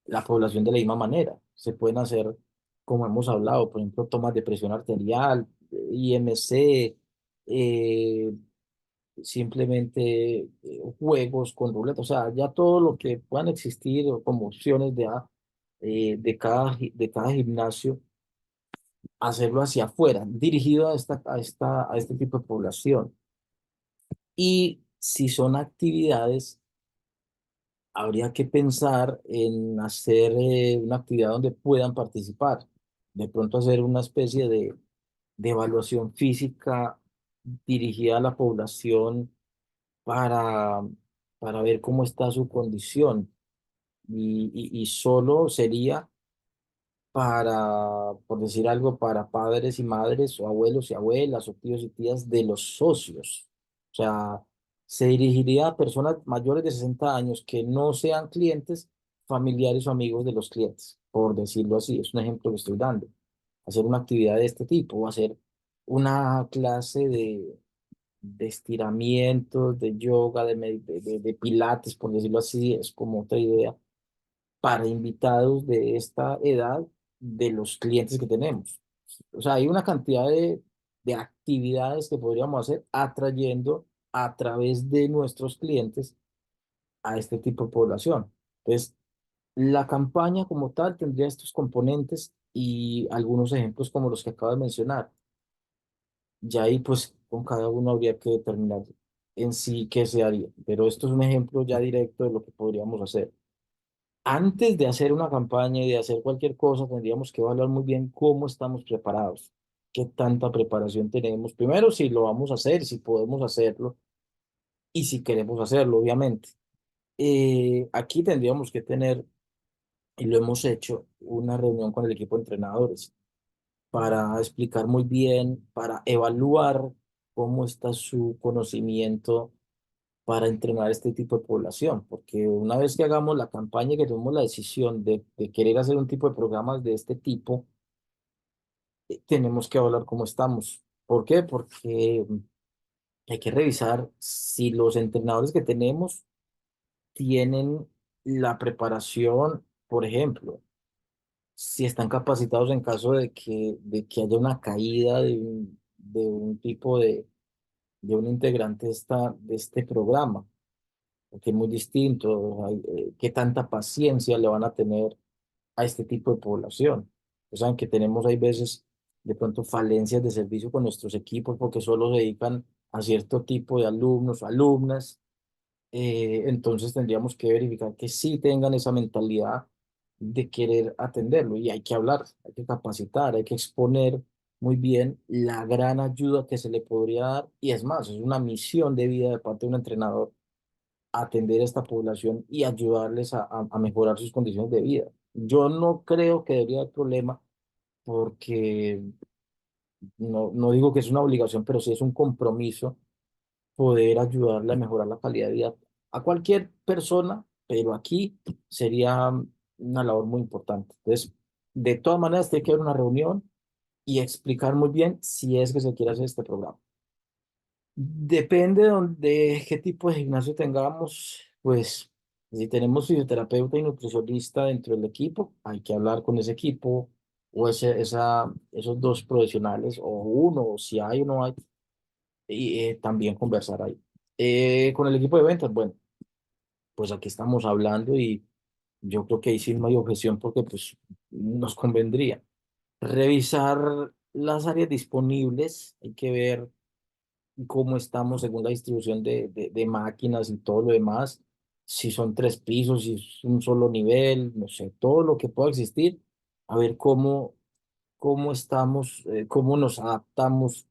la población de la misma manera. Se pueden hacer, como hemos hablado, por ejemplo, tomas de presión arterial, IMC, eh, simplemente juegos con ruleta, o sea, ya todo lo que puedan existir como opciones de cada gimnasio, hacerlo hacia afuera, dirigido a este tipo de población. Y si son actividades, habría que pensar en hacer una actividad donde puedan participar, de pronto hacer una especie de evaluación física dirigida a la población para, para ver cómo está su condición. Y solo sería por decir algo, para padres y madres, o abuelos y abuelas, o tíos y tías de los socios. O sea, se dirigiría a personas mayores de 60 años que no sean clientes, familiares o amigos de los clientes, por decirlo así. Es un ejemplo que estoy dando. Hacer una actividad de este tipo, o hacer una clase de estiramientos, de yoga, de pilates, por decirlo así, es como otra idea para invitados de esta edad de los clientes que tenemos. O sea, hay una cantidad de actividades que podríamos hacer atrayendo a través de nuestros clientes a este tipo de población. Entonces, la campaña como tal tendría estos componentes y algunos ejemplos como los que acabo de mencionar. Ya ahí, pues, con cada uno habría que determinar en sí qué se haría. Pero esto es un ejemplo ya directo de lo que podríamos hacer. Antes de hacer una campaña y de hacer cualquier cosa, tendríamos que evaluar muy bien cómo estamos preparados, qué tanta preparación tenemos. Primero, si lo vamos a hacer, si podemos hacerlo y si queremos hacerlo, obviamente. Aquí tendríamos que tener, y lo hemos hecho, una reunión con el equipo de entrenadores para explicar muy bien, para evaluar cómo está su conocimiento para entrenar este tipo de población, porque una vez que hagamos la campaña y que tomemos la decisión de querer hacer un tipo de programas de este tipo, tenemos que hablar cómo estamos. ¿Por qué? Porque hay que revisar si los entrenadores que tenemos tienen la preparación, por ejemplo, si están capacitados en caso de que haya una caída de un tipo de un integrante de este programa, porque es muy distinto, qué tanta paciencia le van a tener a este tipo de población. O sea, que tenemos hay veces de pronto falencias de servicio con nuestros equipos porque solo se dedican a cierto tipo de alumnos o alumnas. Entonces tendríamos que verificar que sí tengan esa mentalidad de querer atenderlo y hay que hablar, hay que capacitar, hay que exponer muy bien la gran ayuda que se le podría dar y es más, es una misión de vida de parte de un entrenador atender a esta población y ayudarles a mejorar sus condiciones de vida. Yo no creo que debería haber problema porque no digo que es una obligación, pero sí es un compromiso poder ayudarle a mejorar la calidad de vida a cualquier persona, pero aquí sería una labor muy importante. Entonces, de todas maneras, tiene que haber una reunión y explicar muy bien si es que se quiere hacer este programa. Depende de qué tipo de gimnasio tengamos, pues si tenemos fisioterapeuta y nutricionista dentro del equipo, hay que hablar con ese equipo o esos dos profesionales, o uno, o si hay o no hay, y también conversar ahí. Con el equipo de ventas, bueno, pues aquí estamos hablando y yo creo que ahí sí no hay objeción porque pues nos convendría revisar las áreas disponibles, hay que ver cómo estamos según la distribución de máquinas y todo lo demás, si son tres pisos, si es un solo nivel, no sé, todo lo que pueda existir, a ver cómo estamos, cómo nos adaptamos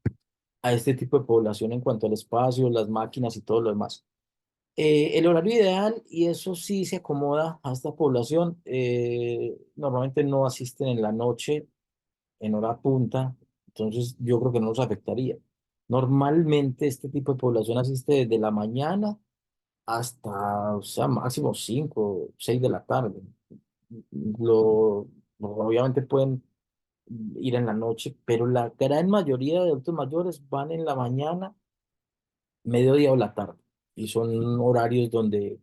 a este tipo de población en cuanto al espacio, las máquinas y todo lo demás. El horario ideal, y eso sí se acomoda a esta población, normalmente no asisten en la noche, en hora punta, entonces yo creo que no nos afectaría. Normalmente este tipo de población asiste desde la mañana hasta, o sea, máximo 5 6 de la tarde. Obviamente pueden ir en la noche, pero la gran mayoría de adultos mayores van en la mañana, mediodía o la tarde. Y son horarios donde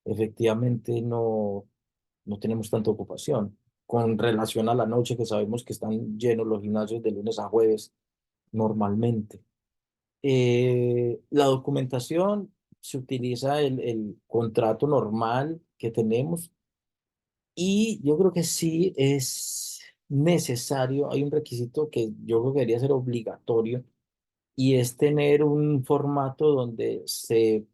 efectivamente no tenemos tanta ocupación. Con relación a la noche, que sabemos que están llenos los gimnasios de lunes a jueves normalmente. La documentación se utiliza el contrato normal que tenemos y yo creo que sí es necesario, hay un requisito que yo creo que debería ser obligatorio y es tener un formato donde se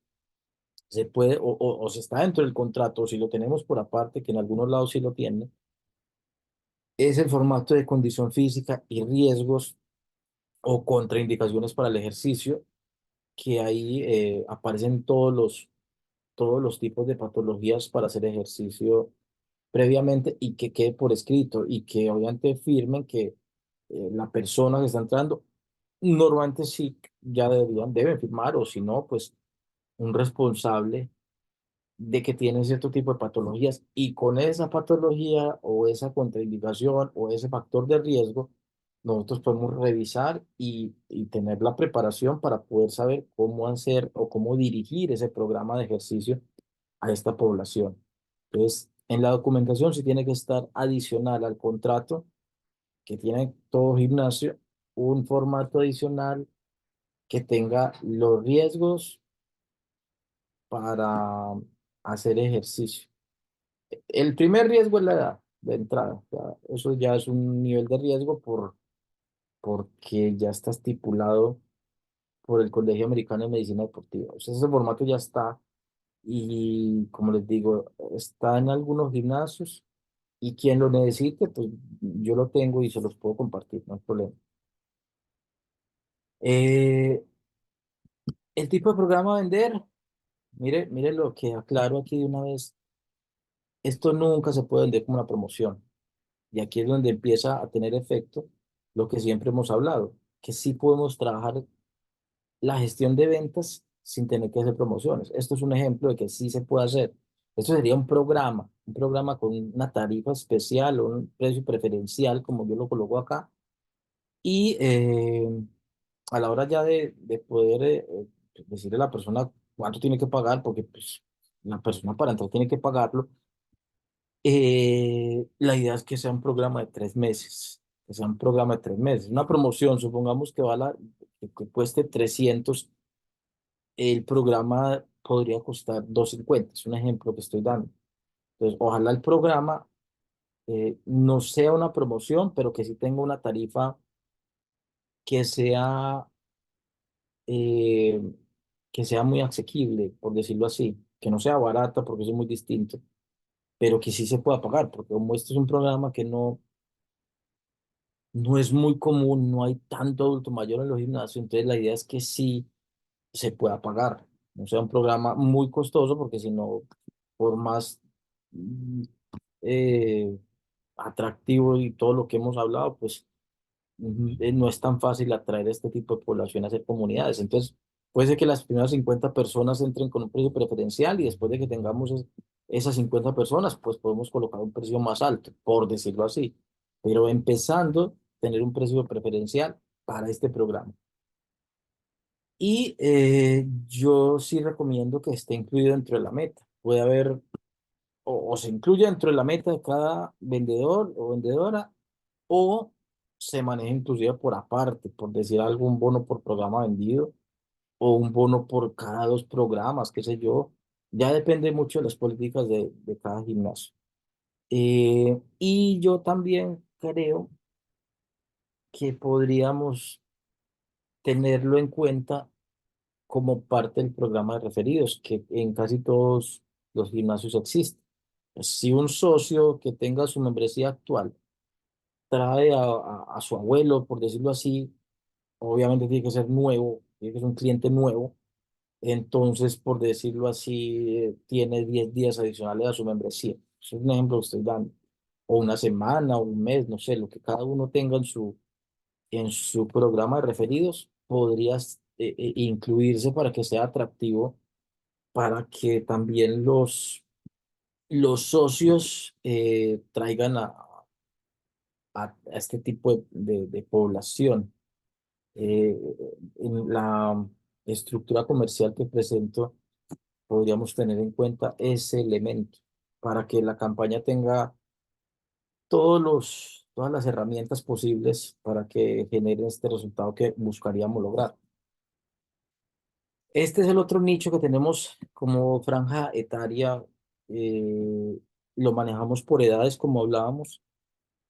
puede o se está dentro del contrato, o si lo tenemos por aparte, que en algunos lados sí lo tienen, es el formato de condición física y riesgos o contraindicaciones para el ejercicio, que ahí aparecen todos los tipos de patologías para hacer ejercicio previamente y que quede por escrito y que obviamente firmen que la persona que está entrando, normalmente sí ya deben firmar o si no, pues un responsable de que tienen cierto tipo de patologías y con esa patología o esa contraindicación o ese factor de riesgo, nosotros podemos revisar y tener la preparación para poder saber cómo hacer o cómo dirigir ese programa de ejercicio a esta población. Entonces, en la documentación sí tiene que estar adicional al contrato que tiene todo gimnasio, un formato adicional que tenga los riesgos para hacer ejercicio. El primer riesgo es la edad de entrada. O sea, eso ya es un nivel de riesgo porque ya está estipulado por el Colegio Americano de Medicina Deportiva. O sea, ese formato ya está y, como les digo, está en algunos gimnasios y quien lo necesite, pues yo lo tengo y se los puedo compartir, no hay problema. Eh, el tipo de programa a vender, mire lo que aclaro aquí de una vez, esto nunca se puede vender como una promoción. Y aquí es donde empieza a tener efecto lo que siempre hemos hablado, que sí podemos trabajar la gestión de ventas sin tener que hacer promociones. Esto es un ejemplo de que sí se puede hacer. Esto sería un programa con una tarifa especial o un precio preferencial, como yo lo coloco acá, y a la hora ya de poder decirle a la persona cuánto tiene que pagar, porque pues, la persona para entrar tiene que pagarlo, la idea es que sea un programa de 3 meses, que sea un programa de 3 meses. Una promoción, supongamos que cueste 300, el programa podría costar 250, es un ejemplo que estoy dando. Entonces, ojalá el programa no sea una promoción, pero que sí tenga una tarifa que eh, que sea muy asequible, por decirlo así, que no sea barata, porque eso es muy distinto, pero que sí se pueda pagar, porque como este es un programa que no es muy común, no hay tanto adulto mayor en los gimnasios, entonces la idea es que sí se pueda pagar, no sea un programa muy costoso, porque si no, por más mm, eh, atractivo y todo lo que hemos hablado, pues no es tan fácil atraer a este tipo de población a hacer comunidades. Entonces, puede ser que las primeras 50 personas entren con un precio preferencial y después de que tengamos esas 50 personas, pues podemos colocar un precio más alto, por decirlo así. Pero empezando, tener un precio preferencial para este programa. Y yo sí recomiendo que esté incluido dentro de la meta. Puede haber, o se incluye dentro de la meta de cada vendedor o vendedora, o se maneja inclusive por aparte, por decir algún bono por programa vendido, o un bono por cada 2 programas, qué sé yo. Ya depende mucho de las políticas de cada gimnasio. Y yo también creo que podríamos tenerlo en cuenta como parte del programa de referidos, que en casi todos los gimnasios existe. Si un socio que tenga su membresía actual trae a su abuelo, por decirlo así, obviamente tiene que ser nuevo, tiene que ser un cliente nuevo, entonces, por decirlo así, tiene 10 días adicionales a su membresía. Eso es un ejemplo que estoy dando. O una semana, o un mes, no sé, lo que cada uno tenga en su programa de referidos, podrías incluirse para que sea atractivo, para que también los socios traigan a este tipo de población. Eh, en la estructura comercial que presento, podríamos tener en cuenta ese elemento para que la campaña tenga todas las herramientas posibles para que genere este resultado que buscaríamos lograr. Este es el otro nicho que tenemos como franja etaria. eh, lo manejamos por edades, como hablábamos.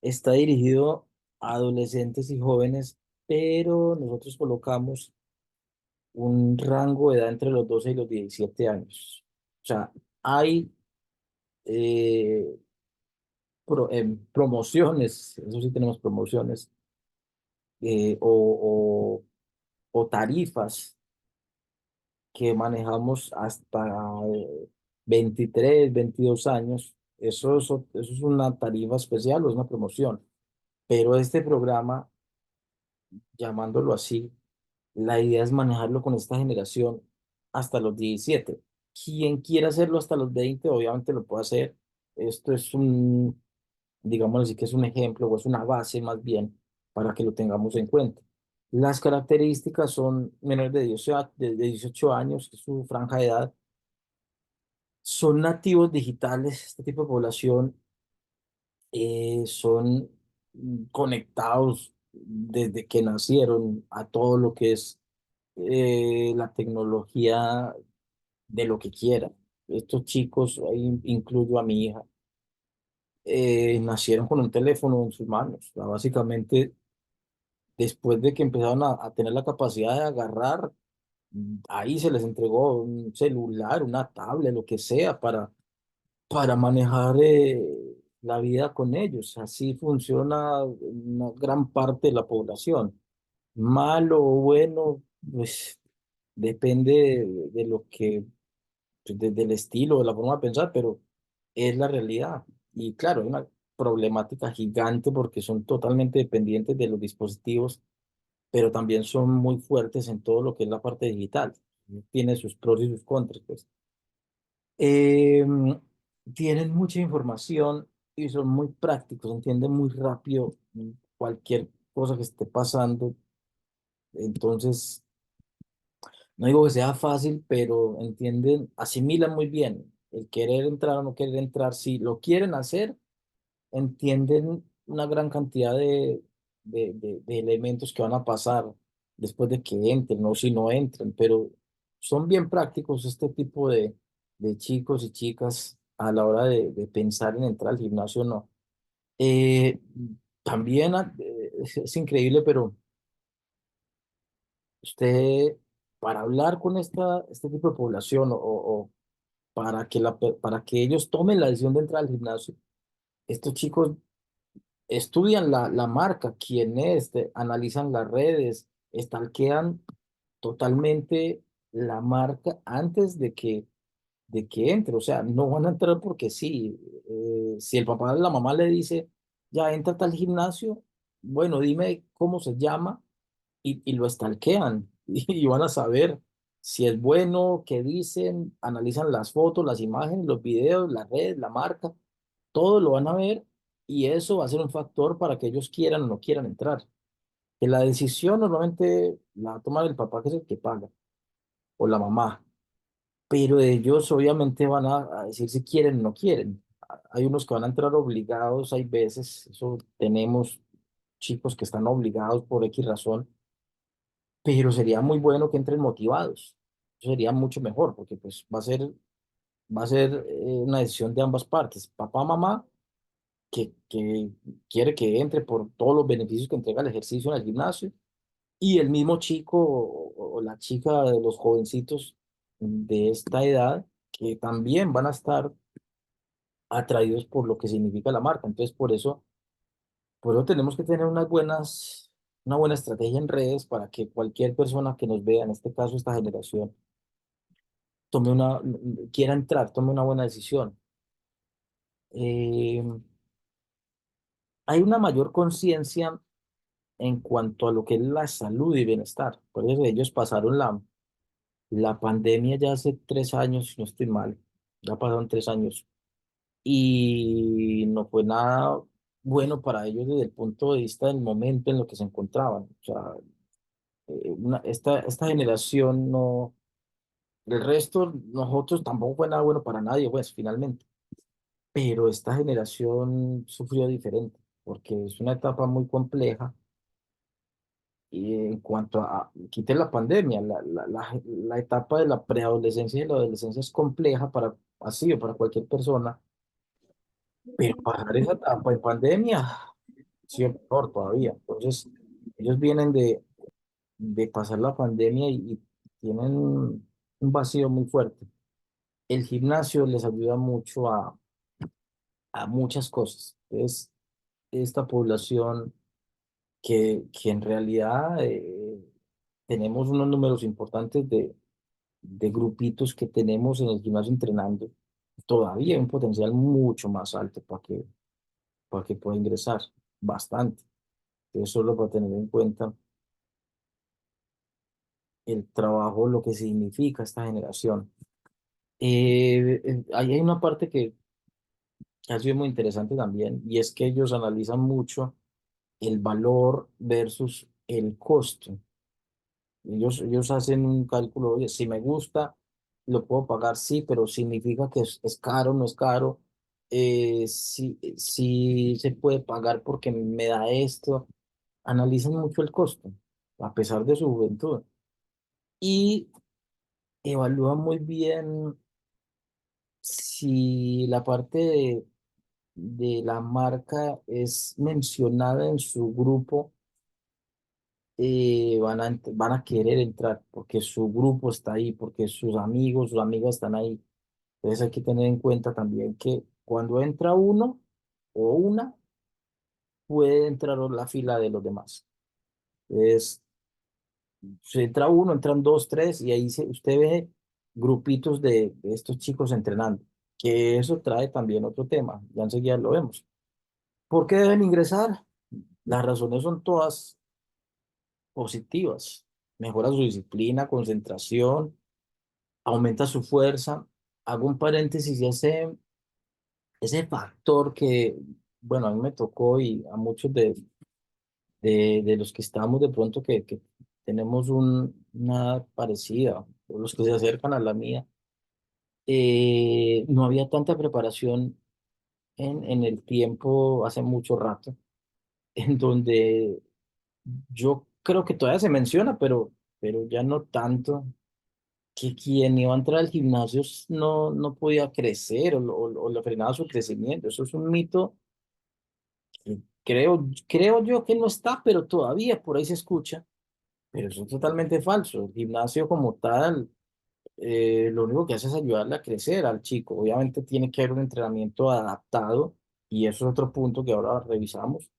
Está dirigido a adolescentes y jóvenes, pero nosotros colocamos un rango de edad entre los 12 y los 17 años. O sea, hay eh, promociones, eso sí tenemos promociones, o tarifas que manejamos hasta 23, 22 años. Eso es una tarifa especial o es una promoción. Pero este programa, llamándolo así, la idea es manejarlo con esta generación hasta los 17. Quien quiera hacerlo hasta los 20, obviamente lo puede hacer. Esto es digamos así, que es un ejemplo o es una base más bien para que lo tengamos en cuenta. Las características son menores de 18 años, que es su franja de edad, son nativos digitales, este tipo de población, son conectados desde que nacieron a todo lo que es la tecnología de lo que quiera. Estos chicos, ahí incluyo a mi hija, nacieron con un teléfono en sus manos. O sea, básicamente, después de que empezaron a tener la capacidad de agarrar, ahí se les entregó un celular, una tablet, lo que sea, para manejar la vida con ellos. Así funciona una gran parte de la población. Malo o bueno, pues depende de lo que, pues, del estilo, de la forma de pensar, pero es la realidad. Y claro, es una problemática gigante porque son totalmente dependientes de los dispositivos, pero también son muy fuertes en todo lo que es la parte digital. Tiene sus pros y sus contras, pues. Em, Tienen mucha información y son muy prácticos, entienden muy rápido cualquier cosa que esté pasando. Entonces, no digo que sea fácil, pero entienden, asimilan muy bien el querer entrar o no querer entrar. Si lo quieren hacer, entienden una gran cantidad de elementos que van a pasar después de que entren, no si no entren, pero son bien prácticos este tipo de chicos y chicas a la hora de pensar en entrar al gimnasio o no. Eh, También es increíble, pero usted, para hablar con este tipo de población o para que ellos tomen la decisión de entrar al gimnasio, estos chicos estudian la marca, quién es, analizan las redes, stalkean totalmente la marca antes de que entre. O sea, no van a entrar porque sí. Si el papá o la mamá le dice, ya entra al gimnasio, bueno, dime cómo se llama, y lo stalkean y van a saber si es bueno, qué dicen, analizan las fotos, las imágenes, los videos, la red, la marca, todo lo van a ver, y eso va a ser un factor para que ellos quieran o no quieran entrar. Que la decisión normalmente la va a tomar el papá, que es el que paga, o la mamá, pero ellos obviamente van a decir si quieren o no quieren. Hay unos que van a entrar obligados, hay veces, eso tenemos chicos que están obligados por X razón, pero sería muy bueno que entren motivados. Eso sería mucho mejor, porque pues va a ser una decisión de ambas partes. Papá, mamá, que quiere que entre por todos los beneficios que entrega el ejercicio en el gimnasio, y el mismo chico o la chica de los jovencitos de esta edad, que también van a estar atraídos por lo que significa la marca. Entonces, por eso tenemos que tener una buena estrategia en redes para que cualquier persona que nos vea, en este caso esta generación, quiera entrar, tome una buena decisión. Eh, Hay una mayor conciencia en cuanto a lo que es la salud y bienestar. Por eso ellos pasaron la pandemia ya hace 3 años, si no estoy mal, ya pasaron 3 años, y no fue nada bueno para ellos desde el punto de vista del momento en lo que se encontraban. O sea, esta generación no, el resto, nosotros tampoco fue nada bueno para nadie, pues finalmente, pero esta generación sufrió diferente, porque es una etapa muy compleja. Y en cuanto quite la pandemia, la etapa de la preadolescencia y la adolescencia es compleja para así o para cualquier persona, pero pasar esa etapa en pandemia, sí es peor todavía. Entonces, ellos vienen de pasar la pandemia y tienen un vacío muy fuerte. El gimnasio les ayuda mucho a muchas cosas. Es esta población que en realidad tenemos unos números importantes de grupitos que tenemos en el gimnasio entrenando, todavía hay un potencial mucho más alto para que pueda ingresar, bastante. Entonces, solo para tener en cuenta el trabajo, lo que significa esta generación. Ahí hay una parte que ha sido muy interesante también, y es que ellos analizan mucho el valor versus el costo. Ellos hacen un cálculo, oye, si me gusta, lo puedo pagar, sí, pero significa que es caro, no es caro. Si se puede pagar porque me da esto. Analizan mucho el costo, a pesar de su juventud, y evalúan muy bien si la parte de la marca es mencionada en su grupo. Van a querer entrar porque su grupo está ahí, porque sus amigos, sus amigas están ahí. Entonces hay que tener en cuenta también que cuando entra uno o una, puede entrar a la fila de los demás. Entonces, si entra uno, entran dos, tres, y ahí usted ve grupitos de estos chicos entrenando, que eso trae también otro tema, ya enseguida lo vemos. ¿Por qué deben ingresar? Las razones son todas positivas. Mejora su disciplina, concentración, aumenta su fuerza. Hago un paréntesis, y ese factor que, bueno, a mí me tocó y a muchos de los que estamos de pronto que tenemos una edad parecida, o los que se acercan a la mía, no había tanta preparación en el tiempo hace mucho rato, en donde yo creo que todavía se menciona, pero ya no tanto, que quien iba a entrar al gimnasio no podía crecer o le frenaba su crecimiento. Eso es un mito que creo yo que no está, pero todavía por ahí se escucha, pero eso es totalmente falso. El gimnasio como tal, lo único que hace es ayudarle a crecer al chico. Obviamente tiene que haber un entrenamiento adaptado, y eso es otro punto que ahora revisamos,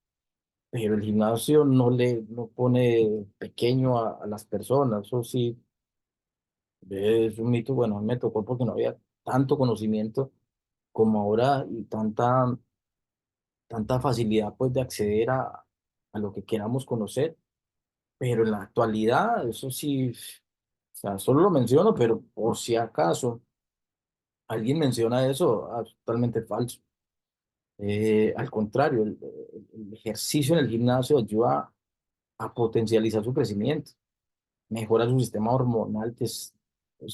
pero el gimnasio no pone pequeño a las personas. Eso sí es un mito. Bueno, a mí me tocó porque no había tanto conocimiento como ahora, y tanta facilidad pues de acceder a lo que queramos conocer, pero en la actualidad eso sí, o sea, solo lo menciono, pero por si acaso alguien menciona eso, totalmente falso. Al contrario, el ejercicio en el gimnasio ayuda a potencializar su crecimiento, mejora su sistema hormonal, que es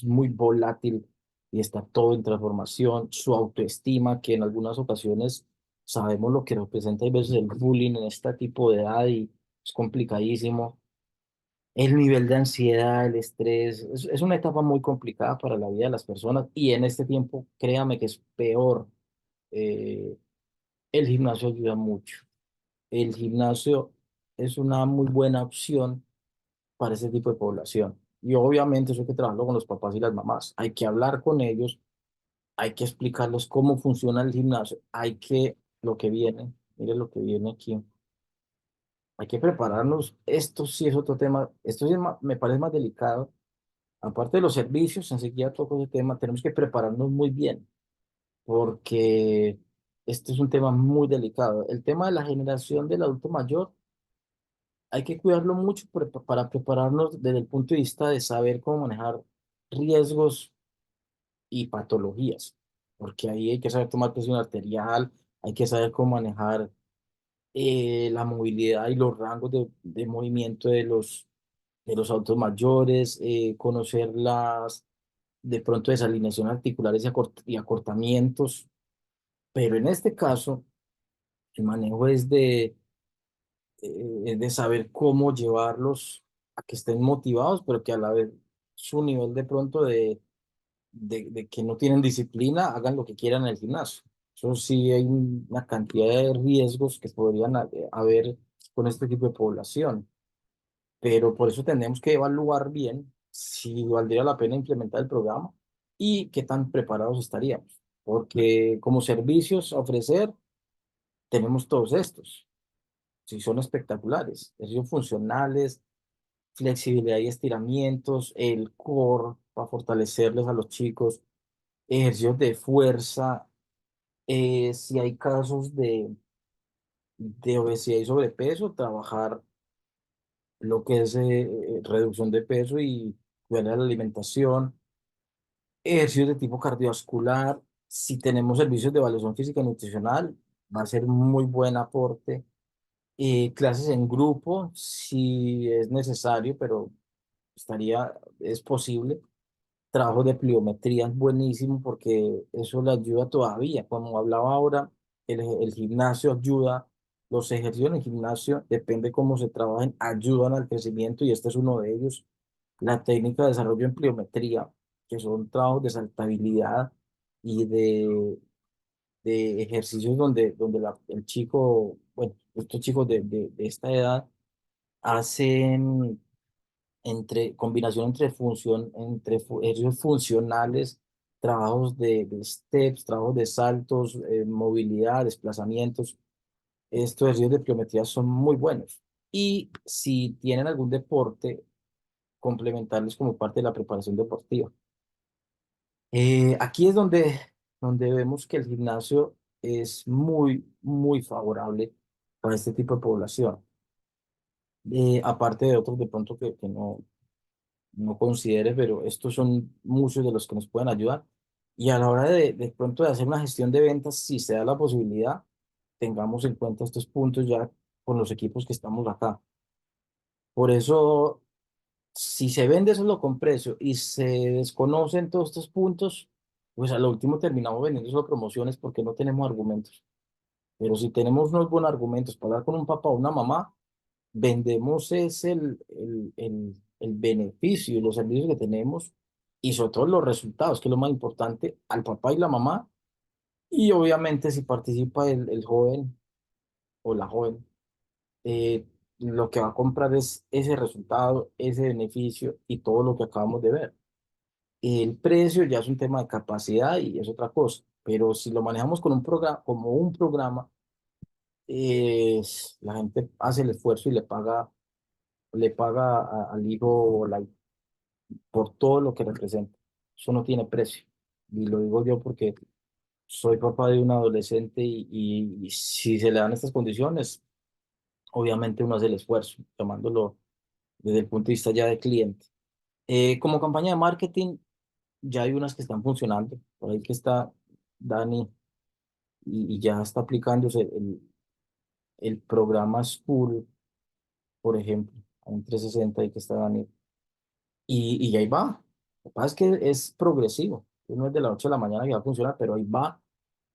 muy volátil y está todo en transformación, su autoestima, que en algunas ocasiones sabemos lo que representa a veces el bullying en este tipo de edad, y es complicadísimo. El nivel de ansiedad, el estrés, es una etapa muy complicada para la vida de las personas y en este tiempo, créame que es peor. Eh, el gimnasio ayuda mucho. El gimnasio es una muy buena opción para ese tipo de población. Y obviamente eso hay que trabajarlo con los papás y las mamás. Hay que hablar con ellos, hay que explicarles cómo funciona el gimnasio, lo que viene, mire lo que viene aquí, hay que prepararnos. Esto sí es otro tema, esto sí me parece más delicado. Aparte de los servicios, enseguida toco ese tema, tenemos que prepararnos muy bien, porque este es un tema muy delicado. El tema de la generación del adulto mayor, hay que cuidarlo mucho para prepararnos desde el punto de vista de saber cómo manejar riesgos y patologías, porque ahí hay que saber tomar presión arterial, hay que saber cómo manejar la movilidad y los rangos de movimiento de los adultos mayores, conocer de pronto desalineación articulares y acortamientos, pero en este caso el manejo es de saber cómo llevarlos a que estén motivados, pero que a la vez su nivel de pronto de que no tienen disciplina, hagan lo que quieran en el gimnasio. Eso sí, hay una cantidad de riesgos que podrían haber con este tipo de población, pero por eso tenemos que evaluar bien si valdría la pena implementar el programa y qué tan preparados estaríamos, porque como servicios a ofrecer tenemos todos estos, si son espectaculares, ejercicios funcionales, flexibilidad y estiramientos, el core para fortalecerles a los chicos, ejercicios de fuerza, si hay casos de obesidad y sobrepeso, trabajar lo que es reducción de peso y cuidar la alimentación, ejercicios de tipo cardiovascular, si tenemos servicios de evaluación física y nutricional, va a ser muy buen aporte. Clases en grupo, si es necesario, pero es posible. Trabajo de pliometría es buenísimo porque eso le ayuda todavía. Como hablaba ahora, el gimnasio ayuda, los ejercicios en el gimnasio, depende cómo se trabajen, ayudan al crecimiento y este es uno de ellos. La técnica de desarrollo en pliometría, que son trabajos de saltabilidad y de ejercicios donde el chico, bueno, estos chicos de esta edad hacen combinación entre ejercicios funcionales, trabajos de steps, trabajos de saltos, movilidad, desplazamientos. Estos ejercicios de pliometría son muy buenos. Y si tienen algún deporte, complementarlos como parte de la preparación deportiva. Aquí es donde vemos que el gimnasio es muy favorable para este tipo de población. Aparte de otros de pronto que no considere, pero estos son muchos de los que nos pueden ayudar. Y a la hora de pronto de hacer una gestión de ventas, si se da la posibilidad, tengamos en cuenta estos puntos ya con los equipos que estamos acá. Por eso, si se vende solo con precio y se desconocen todos estos puntos, pues a lo último terminamos vendiendo solo promociones porque no tenemos argumentos. Pero si tenemos unos buenos argumentos para hablar con un papá o una mamá, vendemos es el beneficio, los servicios que tenemos y sobre todo los resultados, que es lo más importante, al papá y la mamá. Y obviamente si participa el joven o la joven, eh, lo que va a comprar es ese resultado, ese beneficio y todo lo que acabamos de ver. El precio ya es un tema de capacidad y es otra cosa, pero si lo manejamos con un programa, como un programa, la gente hace el esfuerzo y le paga al hijo o por todo lo que representa. Eso no tiene precio. Y lo digo yo porque soy papá de un adolescente y si se le dan estas condiciones, obviamente uno hace el esfuerzo, tomándolo desde el punto de vista ya de cliente. Como campaña de marketing, ya hay unas que están funcionando. Por ahí que está Dani y ya está aplicándose el programa School, por ejemplo, en 360 y que está Dani. Y ahí va. Lo que pasa es que es progresivo. No es de la noche a la mañana que va a funcionar, pero ahí va.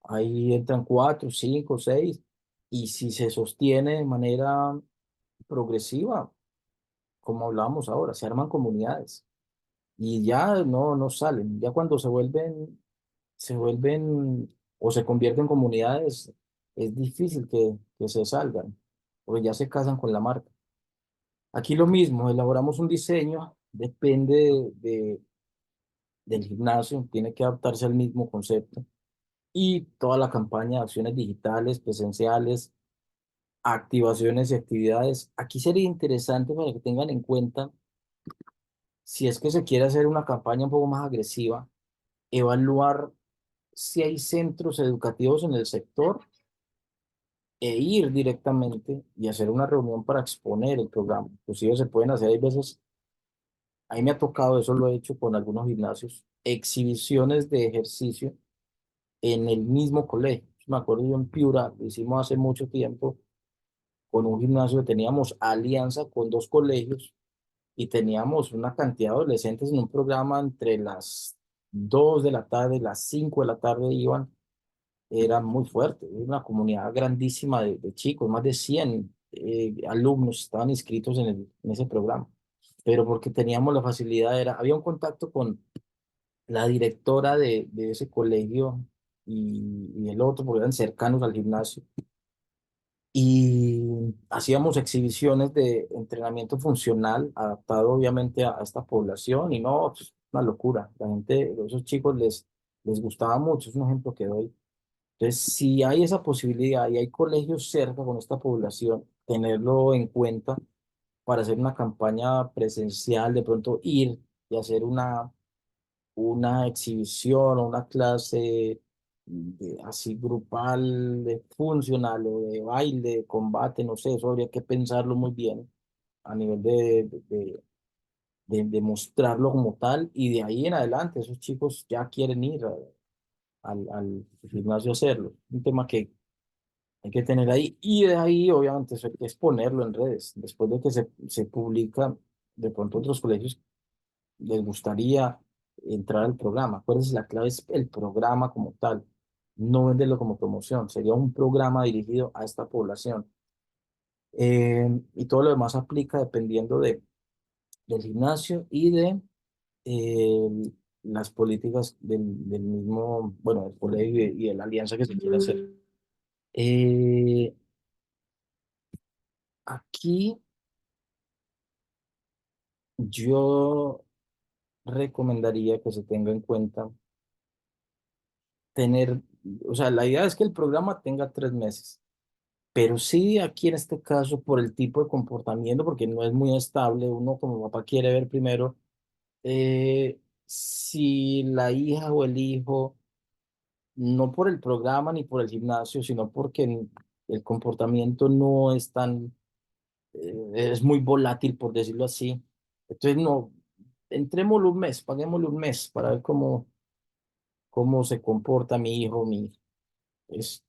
Ahí entran cuatro, cinco, seis. Y si se sostiene de manera progresiva, como hablábamos ahora, se arman comunidades y ya no salen. Ya cuando se vuelven o se convierten en comunidades, es difícil que se salgan, porque ya se casan con la marca. Aquí lo mismo, elaboramos un diseño, depende del gimnasio, tiene que adaptarse al mismo concepto y toda la campaña de acciones digitales, presenciales, activaciones y actividades. Aquí sería interesante para que tengan en cuenta, si es que se quiere hacer una campaña un poco más agresiva, evaluar si hay centros educativos en el sector e ir directamente y hacer una reunión para exponer el programa. Inclusive se pueden hacer, hay veces, a mí me ha tocado, eso lo he hecho con algunos gimnasios, exhibiciones de ejercicio en el mismo colegio. Me acuerdo yo en Piura, lo hicimos hace mucho tiempo con un gimnasio que teníamos alianza con dos colegios y teníamos una cantidad de adolescentes en un programa entre las 2 de la tarde y las 5 de la tarde iban. Era muy fuerte, era una comunidad grandísima de chicos, más de 100 alumnos estaban inscritos en ese programa, pero porque teníamos la facilidad, había un contacto con la directora de ese colegio y el otro, porque eran cercanos al gimnasio, y hacíamos exhibiciones de entrenamiento funcional adaptado obviamente a esta población, y no, pues, una locura, la gente, a esos chicos les gustaba mucho, es un ejemplo que doy. Entonces, si hay esa posibilidad y hay colegios cerca con esta población, tenerlo en cuenta para hacer una campaña presencial, de pronto ir y hacer una exhibición o una clase así grupal, de funcional o de baile, de combate, no sé, eso habría que pensarlo muy bien a nivel de mostrarlo como tal, y de ahí en adelante esos chicos ya quieren ir al gimnasio a hacerlo. Un tema que hay que tener ahí. Y de ahí, obviamente, eso hay que exponerlo en redes. Después de que se publica, de pronto otros colegios les gustaría entrar al programa. Acuérdense, la clave es el programa como tal, no venderlo como promoción. Sería un programa dirigido a esta población. Y todo lo demás aplica dependiendo del gimnasio y de eh, las políticas del mismo, bueno, del colegio y de la alianza que se quiere hacer. Eh, Aquí yo recomendaría que se tenga en cuenta tener, o sea, la idea es que el programa tenga 3 meses, pero sí aquí en este caso por el tipo de comportamiento, porque no es muy estable, uno como papá quiere ver primero si la hija o el hijo, no por el programa ni por el gimnasio, sino porque el comportamiento no es tan, es muy volátil, por decirlo así. Entonces, no, entrémosle un mes, paguémosle un mes para ver cómo se comporta mi hijo, mi hija. Es,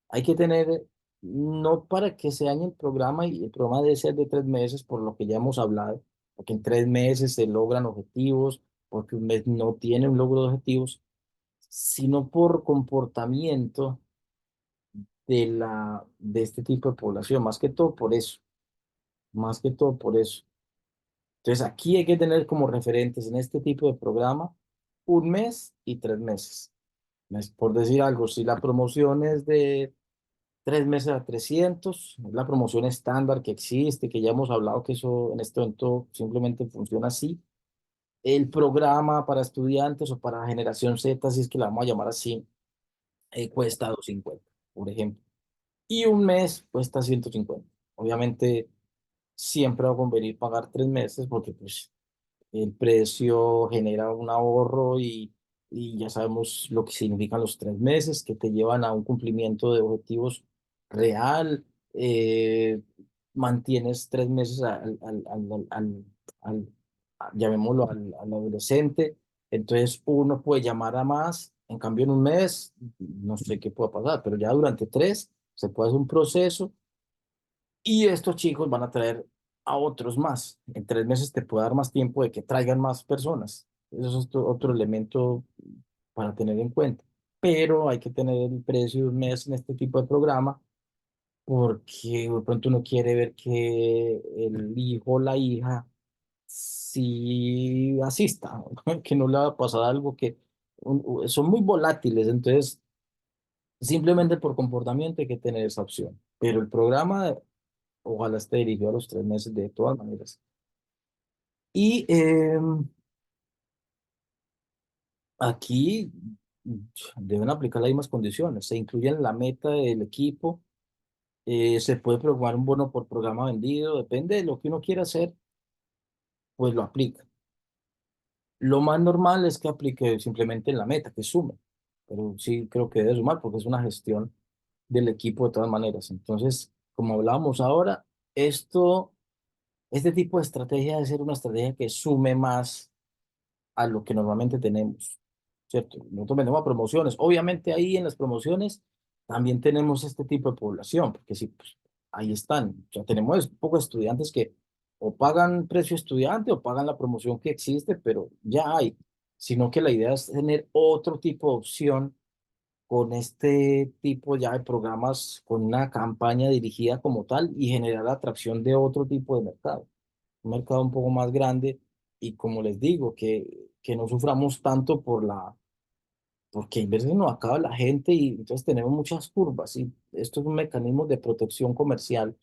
hay que tener, no para que se dañe el programa, y el programa debe ser de 3 meses, por lo que ya hemos hablado, porque en 3 meses se logran objetivos, porque un mes no tiene un logro de objetivos, sino por comportamiento de este tipo de población, más que todo por eso, más que todo por eso. Entonces aquí hay que tener como referentes en este tipo de programa 1 mes y 3 meses. Por decir algo, si la promoción es de 3 meses a 300, es la promoción estándar que existe, que ya hemos hablado que eso en este momento simplemente funciona así. El programa para estudiantes o para generación Z, si es que la vamos a llamar así, cuesta 250, por ejemplo. Y 1 mes cuesta 150. Obviamente siempre va a convenir pagar 3 meses porque pues el precio genera un ahorro, y ya sabemos lo que significan los 3 meses, que te llevan a un cumplimiento de objetivos real. eh, Mantienes 3 meses llamémoslo, al adolescente. Entonces uno puede llamar a más. En cambio, en 1 mes, no sé qué pueda pasar, pero ya durante 3 se puede hacer un proceso, y estos chicos van a traer a otros más. En 3 meses te puede dar más tiempo de que traigan más personas. Eso es otro elemento para tener en cuenta. Pero hay que tener el precio de 1 mes en este tipo de programa, porque de pronto uno quiere ver que el hijo o la hija si asista, que no le va a pasar algo que son muy volátiles, entonces simplemente por comportamiento hay que tener esa opción. Pero el programa, ojalá esté dirigido a los 3 meses de todas maneras. Y aquí deben aplicar las mismas condiciones. Se incluye la meta del equipo, se puede programar un bono por programa vendido, depende de lo que uno quiera hacer, pues lo aplica. Lo más normal es que aplique simplemente en la meta, que sume, pero sí creo que debe sumar porque es una gestión del equipo de todas maneras. Entonces, como hablábamos ahora, este tipo de estrategia debe ser una estrategia que sume más a lo que normalmente tenemos, ¿cierto? Nosotros vendemos a promociones. Obviamente ahí en las promociones también tenemos este tipo de población, porque sí, pues, ahí están. Ya tenemos pocos estudiantes que o pagan precio estudiante o pagan la promoción que existe, pero ya hay. Sino que la idea es tener otro tipo de opción con este tipo ya de programas, con una campaña dirigida como tal y generar atracción de otro tipo de mercado, un mercado un poco más grande y como les digo, que no suframos tanto porque a veces nos acaba la gente y entonces tenemos muchas curvas y esto es un mecanismo de protección comercial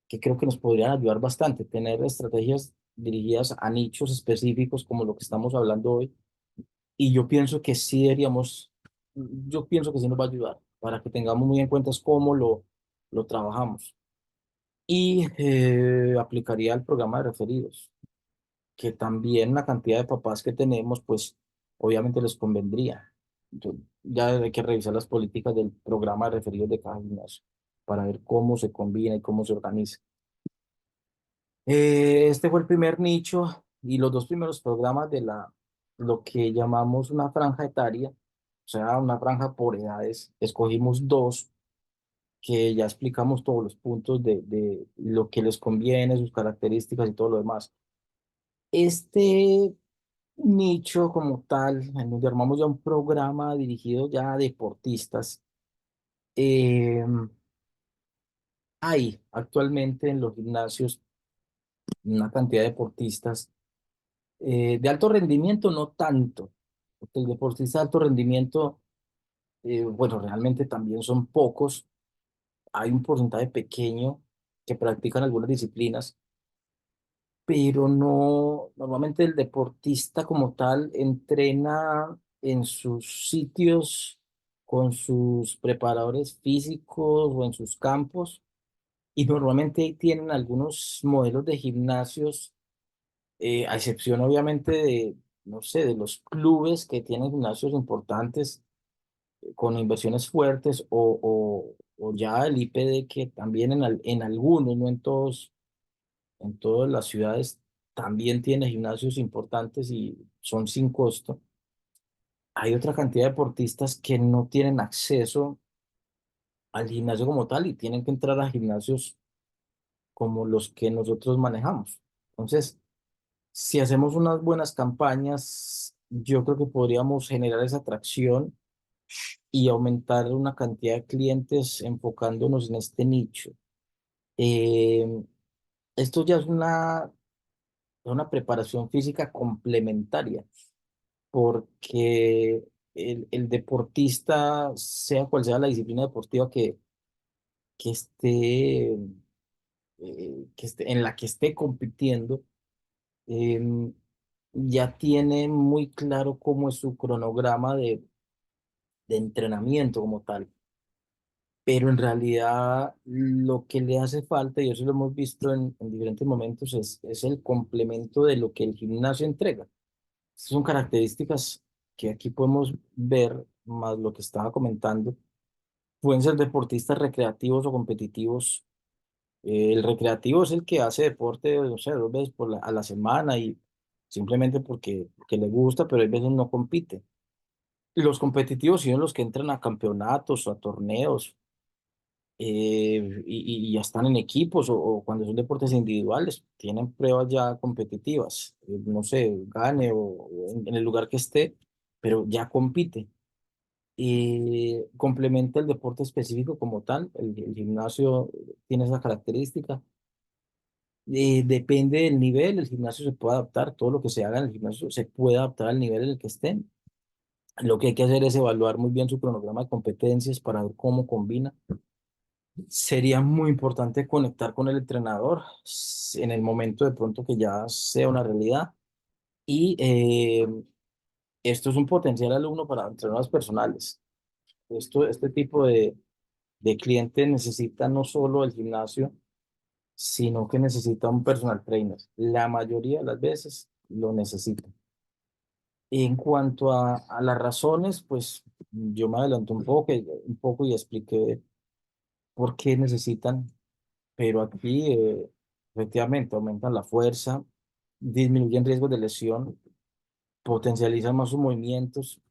que creo que nos podrían ayudar bastante, tener estrategias dirigidas a nichos específicos como lo que estamos hablando hoy y yo pienso que sí nos va a ayudar para que tengamos muy en cuenta es cómo lo trabajamos. Y aplicaría el programa de referidos, que también la cantidad de papás que tenemos, pues obviamente les convendría. Ya hay que revisar las políticas del programa de referidos de cada gimnasio para ver cómo se combina y cómo se organiza. Este fue el primer nicho y los dos primeros programas de lo que llamamos una franja etaria, o sea, una franja por edades. Escogimos dos que ya explicamos todos los puntos de lo que les conviene, sus características y todo lo demás. Este nicho como tal, en donde armamos ya un programa dirigido ya a deportistas, eh, hay actualmente en los gimnasios una cantidad de deportistas de alto rendimiento, no tanto, porque el deportista de alto rendimiento, bueno, realmente también son pocos, hay un porcentaje pequeño que practican algunas disciplinas, pero no, normalmente el deportista como tal entrena en sus sitios con sus preparadores físicos o en sus campos, y normalmente tienen algunos modelos de gimnasios, a excepción obviamente de, no sé, de los clubes que tienen gimnasios importantes con inversiones fuertes o ya el IPD que también en algunos, no en todos, en todas las ciudades también tiene gimnasios importantes y son sin costo. Hay otra cantidad de deportistas que no tienen acceso al gimnasio como tal y tienen que entrar a gimnasios como los que nosotros manejamos. Entonces, si hacemos unas buenas campañas, yo creo que podríamos generar esa atracción y aumentar una cantidad de clientes enfocándonos en este nicho. Eh, Esto ya es una preparación física complementaria, porque el deportista, sea cual sea la disciplina deportiva que esté, en la que esté compitiendo, em, ya tiene muy claro cómo es su cronograma de entrenamiento como tal. Pero en realidad lo que le hace falta, y eso lo hemos visto en diferentes momentos, es el complemento de lo que el gimnasio entrega. Son características que aquí podemos ver, más lo que estaba comentando. Pueden ser deportistas recreativos o competitivos. El recreativo es el que hace deporte, no sé, 2 veces a la semana y simplemente porque le gusta, pero hay veces no compite. Y los competitivos son los que entran a campeonatos o a torneos, y ya están en equipos o cuando son deportes individuales, tienen pruebas ya competitivas, no sé, gane o en el lugar que esté, pero ya compite. Y complementa el deporte específico como tal, el gimnasio tiene esa característica. Depende del nivel, el gimnasio se puede adaptar, todo lo que se haga en el gimnasio se puede adaptar al nivel en el que estén. Lo que hay que hacer es evaluar muy bien su cronograma de competencias para ver cómo combina. Sería muy importante conectar con el entrenador en el momento de pronto que ya sea una realidad. Y esto es un potencial alumno para entrenadores personales. Este tipo de cliente necesita no solo el gimnasio, sino que necesita un personal trainer. La mayoría de las veces lo necesita. En cuanto a las razones, pues yo me adelanté un poco y expliqué por qué necesitan, pero aquí efectivamente aumentan la fuerza, disminuyen riesgos de lesión, potencializan más sus movimientos,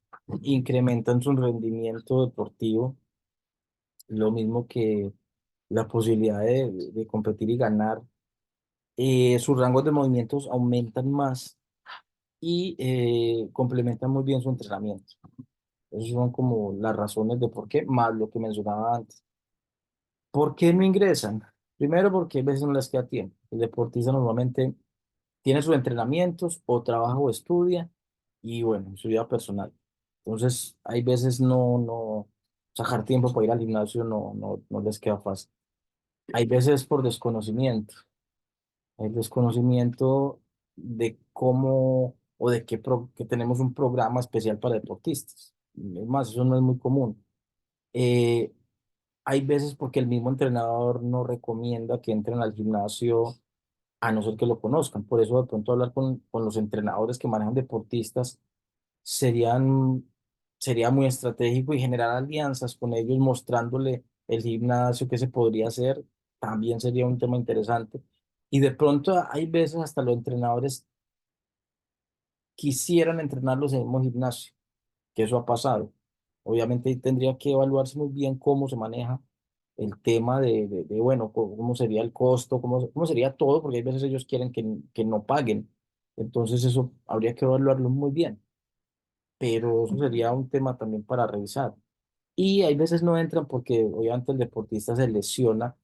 incrementan su rendimiento deportivo, lo mismo que la posibilidad de competir y ganar. Sus rangos de movimientos aumentan más y complementan muy bien su entrenamiento. Esas son como las razones de por qué, más lo que mencionaba antes. ¿Por qué no ingresan? Primero, porque a veces no les queda tiempo. El deportista normalmente tiene sus entrenamientos o trabaja o estudia y bueno, su vida personal. Entonces, hay veces no sacar tiempo para ir al gimnasio no les queda fácil. Hay veces por desconocimiento. El desconocimiento de cómo o de que tenemos un programa especial para deportistas. Es más, eso no es muy común. Eh, Hay veces porque el mismo entrenador no recomienda que entren al gimnasio a no ser que lo conozcan. Por eso de pronto hablar con los entrenadores que manejan deportistas serían, sería muy estratégico y generar alianzas con ellos mostrándole el gimnasio que se podría hacer, también sería un tema interesante. Y de pronto hay veces hasta los entrenadores quisieran entrenarlos en el mismo gimnasio, que eso ha pasado. Obviamente ahí tendría que evaluarse muy bien cómo se maneja el tema bueno, cómo sería el costo, cómo sería todo, porque hay veces ellos quieren que no paguen. Entonces eso habría que evaluarlo muy bien, pero eso sería un tema también para revisar. Y hay veces no entran porque obviamente el deportista se lesiona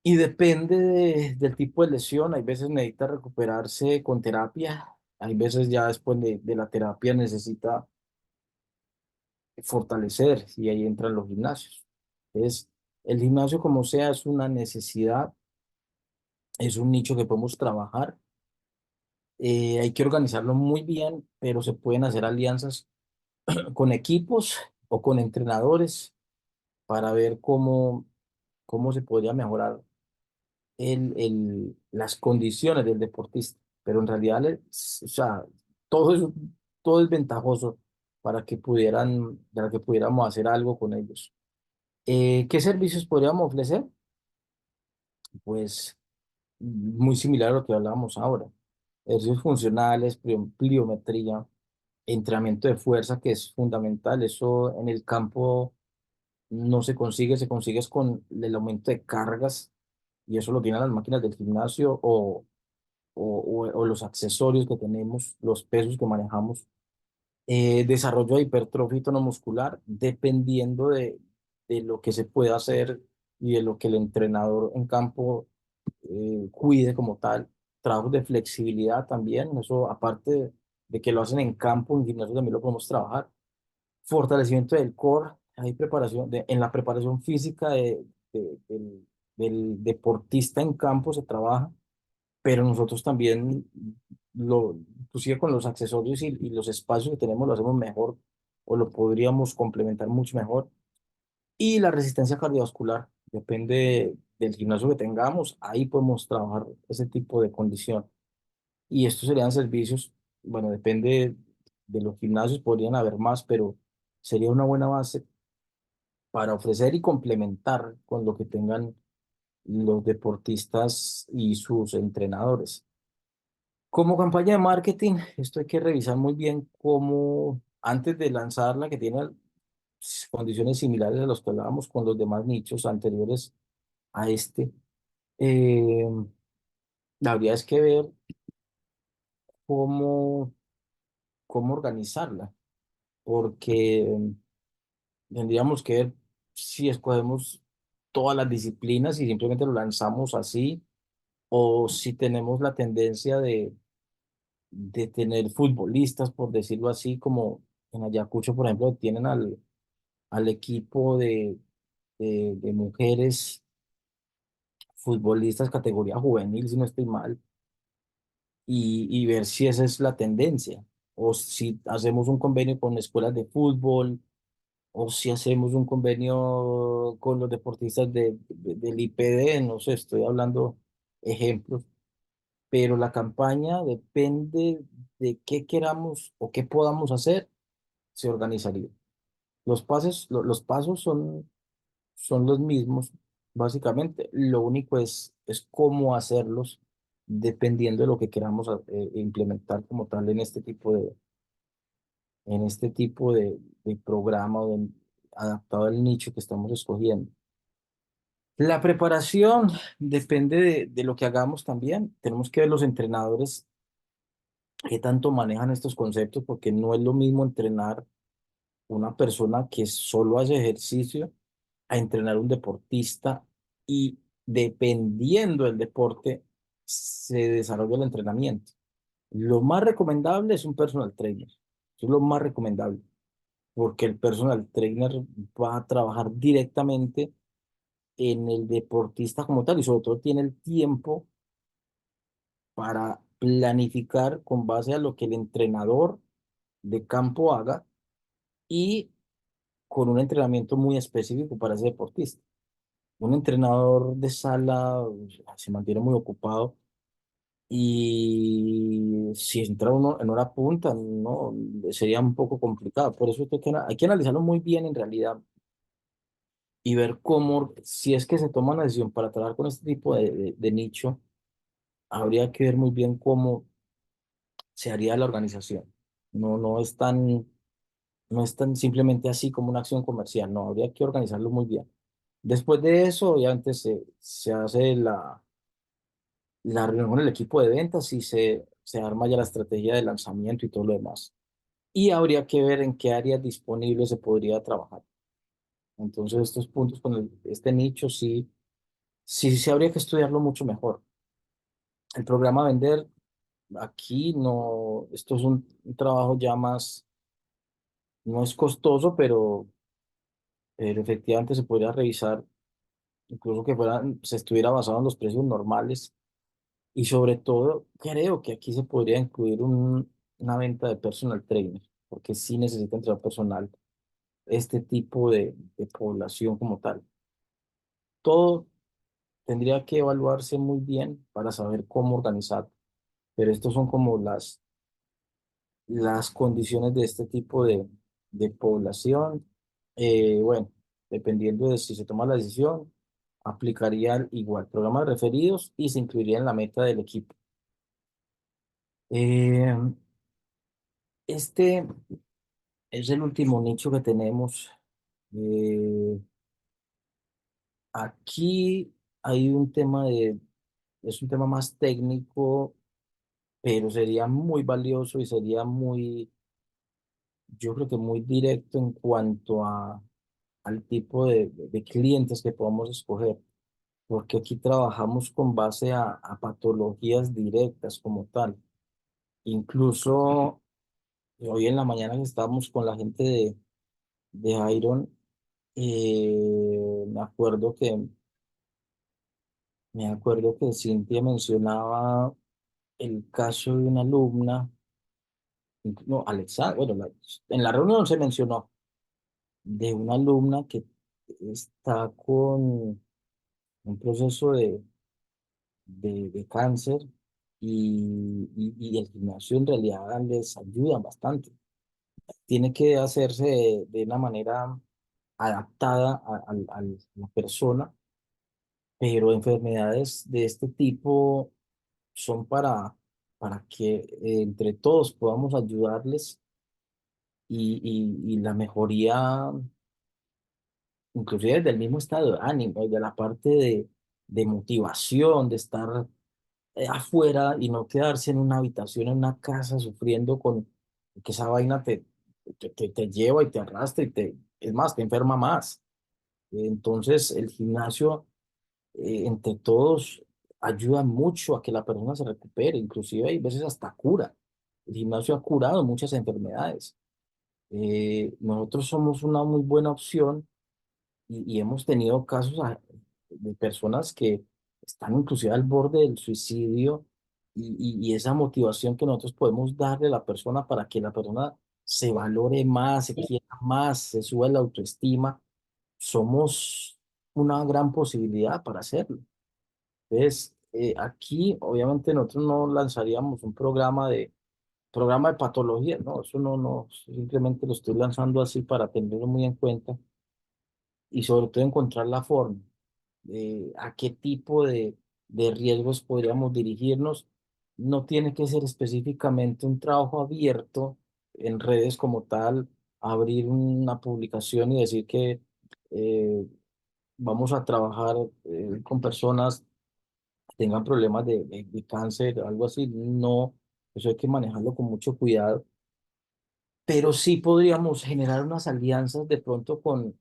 y depende del tipo de lesión. Hay veces necesita recuperarse con terapia, hay veces ya después de la terapia necesita fortalecer y ahí entran los gimnasios. Es, el gimnasio como sea es una necesidad, es un nicho que podemos trabajar. Hay que organizarlo muy bien, pero se pueden hacer alianzas con equipos o con entrenadores para ver cómo se podría mejorar las condiciones del deportista. Pero en realidad, o sea, todo es, todo es ventajoso para que pudiéramos hacer algo con ellos. ¿Qué servicios podríamos ofrecer? Pues muy similar a lo que hablábamos ahora. Ejercicios funcionales, pliometría, entrenamiento de fuerza, que es fundamental. Eso en el campo no se consigue, se consigue es con el aumento de cargas y eso lo tienen las máquinas del gimnasio o los accesorios que tenemos, los pesos que manejamos. Desarrollo de hipertrofia y tono muscular, dependiendo de lo que se pueda hacer y de lo que el entrenador en campo cuide como tal. Trabajos de flexibilidad también, eso aparte de que lo hacen en campo, en gimnasio también lo podemos trabajar. Fortalecimiento del core, hay preparación, en la preparación física del deportista en campo se trabaja, pero nosotros también, inclusive con los accesorios y los espacios que tenemos, lo hacemos mejor o lo podríamos complementar mucho mejor. Y la resistencia cardiovascular, depende del gimnasio que tengamos, ahí podemos trabajar ese tipo de condición. Y estos serían servicios, bueno, depende de los gimnasios, podrían haber más, pero sería una buena base para ofrecer y complementar con lo que tengan los deportistas y sus entrenadores. Como campaña de marketing, esto hay que revisar muy bien cómo, antes de lanzarla, que tiene condiciones similares a las que hablábamos con los demás nichos anteriores a este, eh, habría es que ver cómo, cómo organizarla, porque tendríamos que ver si escogemos todas las disciplinas y simplemente lo lanzamos así, o si tenemos la tendencia de tener futbolistas, por decirlo así, como en Ayacucho, por ejemplo, tienen al equipo de mujeres futbolistas categoría juvenil, si no estoy mal, y ver si esa es la tendencia, o si hacemos un convenio con escuelas de fútbol, o si hacemos un convenio con los deportistas del IPD, no sé, estoy hablando ejemplos, pero la campaña depende de qué queramos o qué podamos hacer, se organizaría. Los pasos son los mismos, básicamente. Lo único es cómo hacerlos dependiendo de lo que queramos implementar como tal en este tipo de programa adaptado al nicho que estamos escogiendo. La preparación depende de lo que hagamos también. Tenemos que ver los entrenadores qué tanto manejan estos conceptos, porque no es lo mismo entrenar una persona que solo hace ejercicio a entrenar un deportista y dependiendo del deporte se desarrolla el entrenamiento. Lo más recomendable es un personal trainer. Eso es lo más recomendable, porque el personal trainer va a trabajar directamente en el deportista como tal y sobre todo tiene el tiempo para planificar con base a lo que el entrenador de campo haga y con un entrenamiento muy específico para ese deportista. Un entrenador de sala se mantiene muy ocupado y si entra uno en hora punta, no, sería un poco complicado. Por eso hay que analizarlo muy bien en realidad y ver cómo, si es que se toma una decisión para trabajar con este tipo de nicho, habría que ver muy bien cómo se haría la organización. No es tan simplemente así como una acción comercial, no, habría que organizarlo muy bien. Después de eso, obviamente se hace la reunión con el equipo de ventas y se arma ya la estrategia de lanzamiento y todo lo demás. Y habría que ver en qué áreas disponibles se podría trabajar. Entonces, estos puntos con este nicho sí, sí, sí habría que estudiarlo mucho mejor. El programa Vender, aquí no, esto es un trabajo ya más, no es costoso, pero efectivamente se podría revisar, incluso que se estuviera basado en los precios normales. Y sobre todo, creo que aquí se podría incluir una venta de personal trainer, porque sí necesita entrar personal este tipo de población como tal. Todo tendría que evaluarse muy bien para saber cómo organizar, pero estos son como las condiciones de este tipo de población. Bueno, dependiendo de si se toma la decisión, aplicaría igual programa de referidos y se incluiría en la meta del equipo. Eh, este es el último nicho que tenemos. Eh, Aquí hay es un tema más técnico, pero sería muy valioso y sería yo creo que muy directo en cuanto al tipo de clientes que podamos escoger, porque aquí trabajamos con base a patologías directas como tal. Incluso hoy en la mañana que estábamos con la gente de Iron, me acuerdo que Cintia mencionaba el caso de una alumna, no, Alexandra, bueno, en la reunión se mencionó de una alumna que está con un proceso de cáncer y el gimnasio en realidad les ayuda bastante. Tiene que hacerse de una manera adaptada a la persona, pero enfermedades de este tipo son para que entre todos podamos ayudarles y la mejoría, inclusive del mismo estado de ánimo y de la parte de motivación, de estar afuera y no quedarse en una habitación, en una casa, sufriendo con que esa vaina te lleva y te arrastra es más, te enferma más. Entonces, el gimnasio, entre todos, ayuda mucho a que la persona se recupere, inclusive hay veces hasta cura. El gimnasio ha curado muchas enfermedades. Nosotros somos una muy buena opción y hemos tenido casos de personas que están inclusive al borde del suicidio y esa motivación que nosotros podemos darle a la persona para que la persona se valore más, se quiera más, se suba la autoestima, somos una gran posibilidad para hacerlo. Entonces, aquí obviamente nosotros no lanzaríamos un programa de patología, no, eso no, simplemente lo estoy lanzando así para tenerlo muy en cuenta y sobre todo encontrar la forma de a qué tipo de riesgos podríamos dirigirnos. No tiene que ser específicamente un trabajo abierto en redes como tal, abrir una publicación y decir que eh, vamos a trabajar con personas que tengan problemas de cáncer, algo así. No, eso hay que manejarlo con mucho cuidado, pero sí podríamos generar unas alianzas de pronto con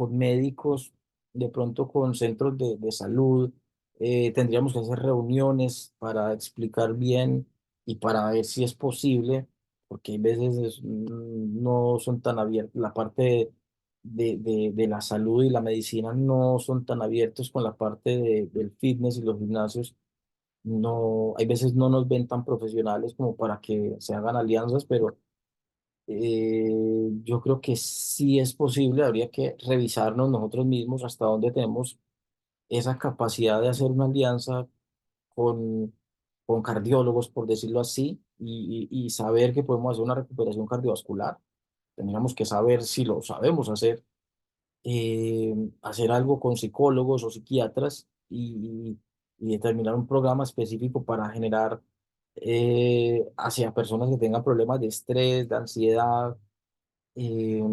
médicos, de pronto con centros de salud. Tendríamos que hacer reuniones para explicar bien y para ver si es posible, porque hay veces no son tan abiertos, la parte de la salud y la medicina no son tan abiertos con la parte del fitness y los gimnasios. No, hay veces no nos ven tan profesionales como para que se hagan alianzas, pero yo creo que sí es posible, habría que revisarnos nosotros mismos hasta dónde tenemos esa capacidad de hacer una alianza con, con cardiólogos, por decirlo así, y saber que podemos hacer una recuperación cardiovascular. Tendríamos que saber si lo sabemos hacer, hacer algo con psicólogos o psiquiatras y determinar un programa específico para generar hacia personas que tengan problemas de estrés, de ansiedad. eh,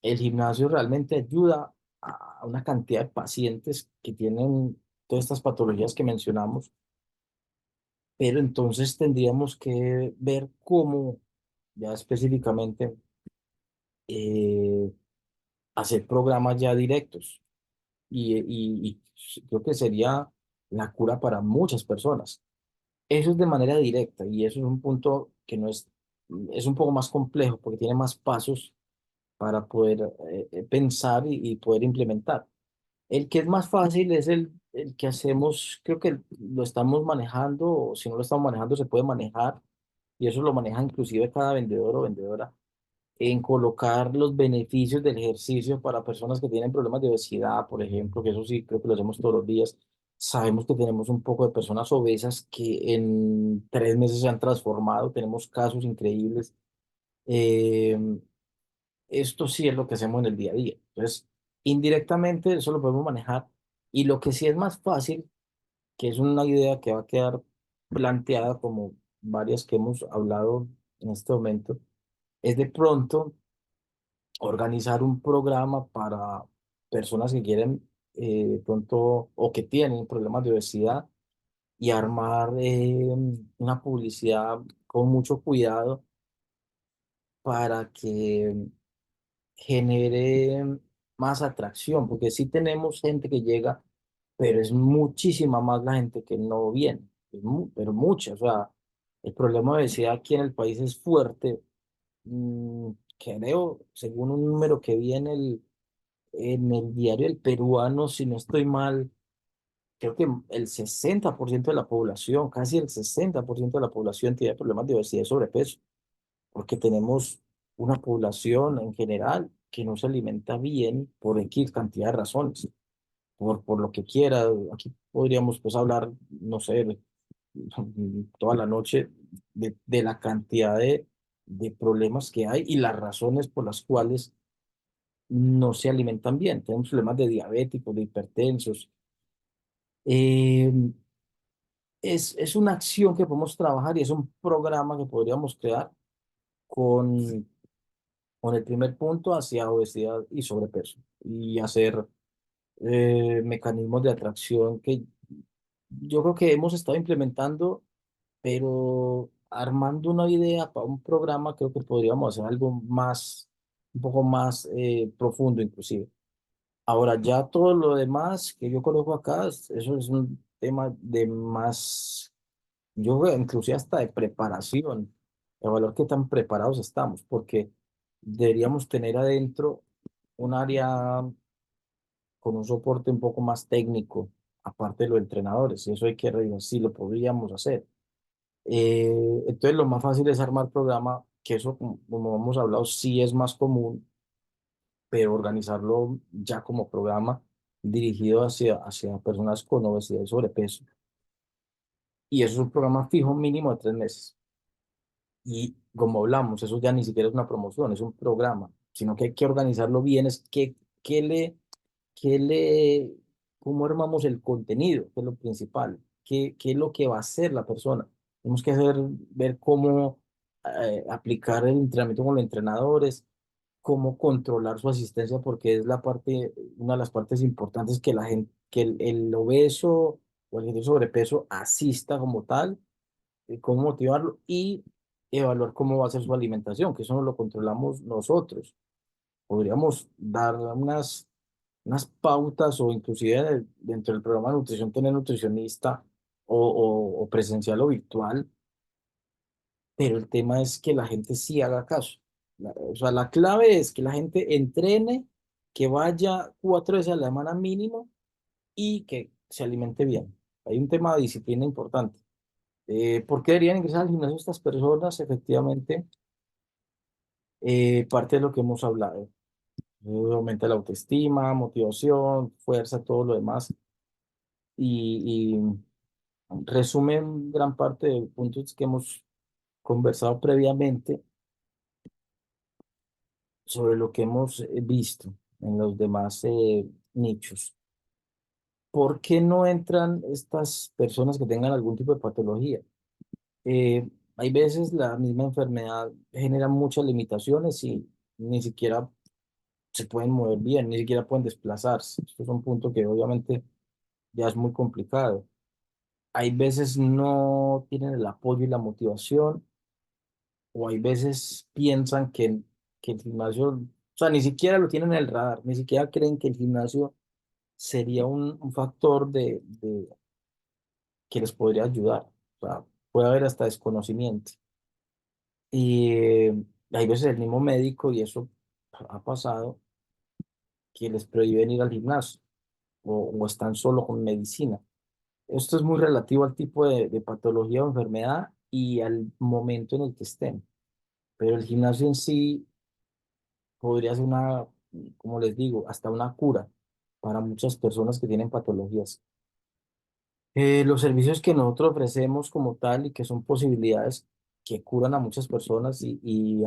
el gimnasio realmente ayuda a una cantidad de pacientes que tienen todas estas patologías que mencionamos, pero entonces tendríamos que ver cómo ya específicamente eh, hacer programas ya directos y creo que sería la cura para muchas personas. Eso es de manera directa y eso es un punto que no es, es un poco más complejo porque tiene más pasos para poder pensar y poder implementar. El que es más fácil es el que hacemos, creo que lo estamos manejando, o si no lo estamos manejando, se puede manejar, y eso lo maneja inclusive cada vendedor o vendedora, en colocar los beneficios del ejercicio para personas que tienen problemas de obesidad, por ejemplo, que eso sí creo que lo hacemos todos los días. Sabemos que tenemos un poco de personas obesas que en 3 meses se han transformado, tenemos casos increíbles. Eh, Esto sí es lo que hacemos en el día a día. Entonces, indirectamente eso lo podemos manejar. Y lo que sí es más fácil, que es una idea que va a quedar planteada como varias que hemos hablado en este momento, es de pronto organizar un programa para personas que quieren de pronto o que tienen problemas de obesidad y armar una publicidad con mucho cuidado para que genere más atracción, porque sí tenemos gente que llega, pero es muchísima más la gente que no viene, pero mucha, o sea, el problema de obesidad aquí en el país es fuerte. Creo, según un número que vi en el diario El Peruano, si no estoy mal, creo que el 60% de la población, casi el 60% de la población tiene problemas de obesidad y sobrepeso porque tenemos una población en general que no se alimenta bien por X cantidad de razones, por lo que quiera. Aquí podríamos pues hablar, no sé, toda la noche de la cantidad de problemas que hay y las razones por las cuales no se alimentan bien. Tenemos problemas de diabéticos, de hipertensos. Eh, es una acción que podemos trabajar y es un programa que podríamos crear con el primer punto hacia obesidad y sobrepeso y hacer mecanismos de atracción que yo creo que hemos estado implementando, pero armando una idea para un programa creo que podríamos hacer algo más, un poco más profundo inclusive. Ahora ya todo lo demás que yo coloco acá, eso es un tema de más, yo creo inclusive hasta de preparación, evaluar qué tan preparados estamos, porque deberíamos tener adentro un área con un soporte un poco más técnico, aparte de los entrenadores, y eso hay que revisar si lo podríamos hacer. Entonces, lo más fácil es armar programa, que eso, como hemos hablado, sí es más común, pero organizarlo ya como programa dirigido hacia personas con obesidad y sobrepeso. Y eso es un programa fijo mínimo de 3 meses. Y como hablamos, eso ya ni siquiera es una promoción, es un programa, sino que hay que organizarlo bien, es qué le, cómo armamos el contenido, que es lo principal, qué es lo que va a hacer la persona. Tenemos que ver cómo aplicar el entrenamiento con los entrenadores, cómo controlar su asistencia, porque es una de las partes importantes que la gente, que el obeso o el que tiene sobrepeso asista como tal, cómo motivarlo y evaluar cómo va a ser su alimentación, que eso no lo controlamos nosotros. Podríamos dar unas pautas o inclusive dentro del programa de nutrición tener nutricionista o presencial o virtual, pero el tema es que la gente sí haga caso. O sea, la clave es que la gente entrene, que vaya 4 veces a la semana mínimo y que se alimente bien. Hay un tema de disciplina importante. ¿Por qué deberían ingresar al gimnasio estas personas? Efectivamente, parte de lo que hemos hablado. Aumenta la autoestima, motivación, fuerza, todo lo demás. Y resumen gran parte de puntos que hemos conversado previamente sobre lo que hemos visto en los demás nichos. ¿Por qué no entran estas personas que tengan algún tipo de patología? Hay veces la misma enfermedad genera muchas limitaciones y ni siquiera se pueden mover bien, ni siquiera pueden desplazarse. Esto es un punto que obviamente ya es muy complicado. Hay veces no tienen el apoyo y la motivación, o hay veces piensan que el gimnasio, o sea, ni siquiera lo tienen en el radar, ni siquiera creen que el gimnasio sería un factor que les podría ayudar. O sea, puede haber hasta desconocimiento. Y hay veces el mismo médico, y eso ha pasado, que les prohíben ir al gimnasio o están solo con medicina. Esto es muy relativo al tipo de patología o enfermedad y al momento en el que estén. Pero el gimnasio en sí podría ser como les digo, hasta una cura para muchas personas que tienen patologías. Los servicios que nosotros ofrecemos como tal y que son posibilidades que curan a muchas personas y